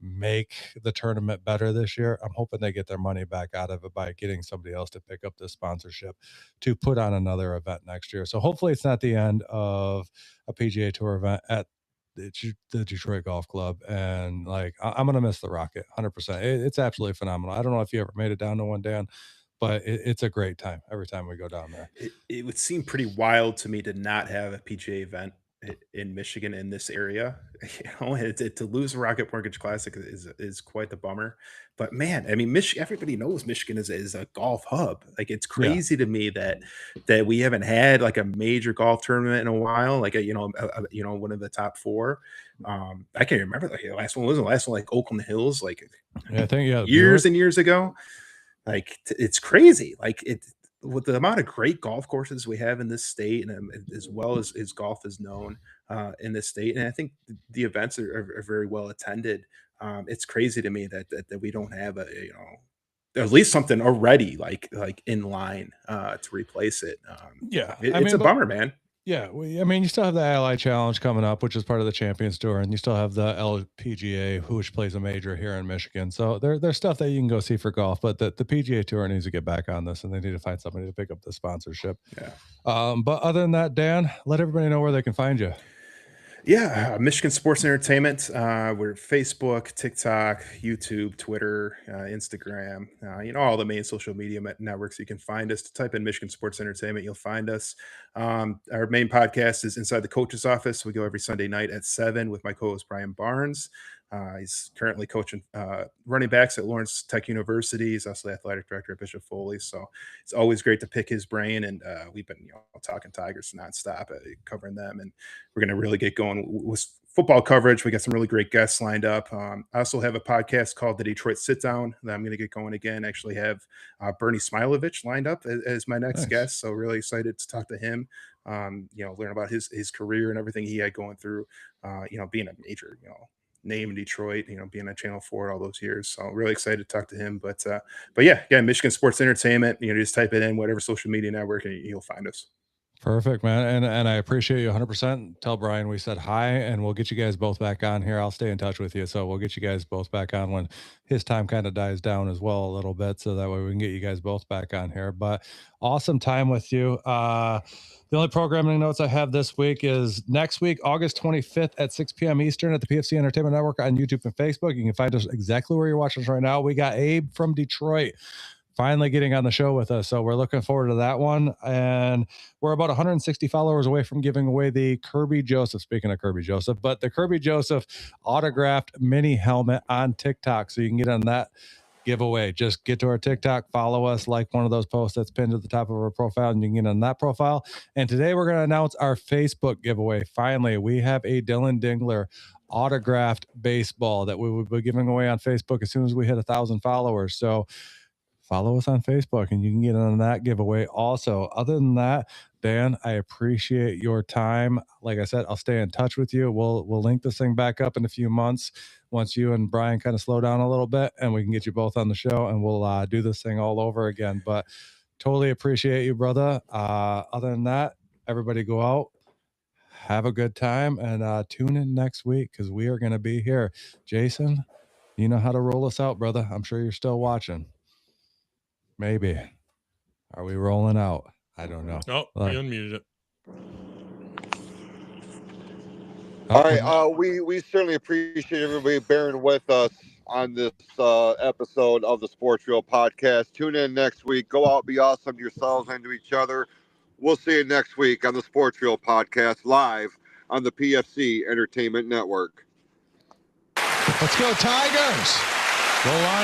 make the tournament better this year, I'm hoping they get their money back out of it by getting somebody else to pick up the sponsorship to put on another event next year. So hopefully it's not the end of a PGA Tour event at the Detroit Golf Club. And I'm going to miss the Rocket 100%. It's absolutely phenomenal. I don't know if you ever made it down to one, Dan, but it's a great time every time we go down there. It would seem pretty wild to me to not have a PGA event in Michigan in this area. To lose the Rocket Mortgage Classic is quite the bummer. But man, I mean, everybody knows Michigan is a golf hub. Like, it's crazy to me that we haven't had like a major golf tournament in a while. Like one of the top four. I can't remember the last one. Wasn't the last one like Oakland Hills? Like, I think years and years ago. Like, it's crazy. Like, with the amount of great golf courses we have in this state, and as well as golf is known in this state, and I think the events are very well attended. It's crazy to me that we don't have at least something already like in line to replace it. It's a bummer, man. Yeah, you still have the Ally Challenge coming up, which is part of the Champions Tour, and you still have the LPGA, which plays a major here in Michigan. So there's stuff that you can go see for golf, but the PGA Tour needs to get back on this, and they need to find somebody to pick up the sponsorship. Yeah. But other than that, Dan, let everybody know where they can find you. Yeah, Michigan Sports Entertainment. We're Facebook, TikTok, YouTube, Twitter, Instagram, all the main social media networks. You can find us. Type in Michigan Sports Entertainment, you'll find us. Our main podcast is Inside the Coach's Office. We go every Sunday night at 7 with my co-host Brian Barnes. He's currently coaching running backs at Lawrence Tech University. He's also the athletic director at Bishop Foley. So it's always great to pick his brain. And we've been talking Tigers nonstop, covering them. And we're going to really get going with football coverage. We got some really great guests lined up. I also have a podcast called The Detroit Sit Down that I'm going to get going again. Actually have Bernie Smilovich lined up as my next guest. So really excited to talk to him. Learn about his career and everything he had going through, being a major, name in Detroit, being on Channel 4 all those years. So really excited to talk to him. But yeah, Michigan Sports Entertainment, just type it in whatever social media network and you'll find us. Perfect, man. And I appreciate you 100%. Tell Brian we said hi, and we'll get you guys both back on here. I'll stay in touch with you. So we'll get you guys both back on when his time kind of dies down as well a little bit. So that way we can get you guys both back on here. But awesome time with you. The only programming notes I have this week is next week, August 25th at 6 p.m. Eastern at the PFC Entertainment Network on YouTube and Facebook. You can find us exactly where you're watching us right now. We got Abe from Detroit finally getting on the show with us. So we're looking forward to that one. And we're about 160 followers away from giving away the Kirby Joseph, speaking of Kirby Joseph, but the Kirby Joseph autographed mini helmet on TikTok. So you can get on that giveaway. Just get to our TikTok, follow us, like one of those posts that's pinned to the top of our profile, and you can get on that profile. And today we're going to announce our Facebook giveaway. Finally, we have a Dylan Dingler autographed baseball that we will be giving away on Facebook as soon as we hit 1,000 followers. So follow us on Facebook and you can get on that giveaway also. Other than that, Dan, I appreciate your time. Like I said, I'll stay in touch with you. We'll link this thing back up in a few months once you and Brian kind of slow down a little bit, and we can get you both on the show, and we'll do this thing all over again. But totally appreciate you, brother. Other than that, everybody go out, have a good time, and tune in next week because we are going to be here. Jason, you know how to roll us out, brother. I'm sure you're still watching. Maybe. Are we rolling out? I don't know. Oh, we unmuted it. All right. We certainly appreciate everybody bearing with us on this episode of the Sports Reel podcast. Tune in next week. Go out, be awesome to yourselves and to each other. We'll see you next week on the Sports Reel podcast live on the PFC Entertainment Network. Let's go Tigers. Go Lions.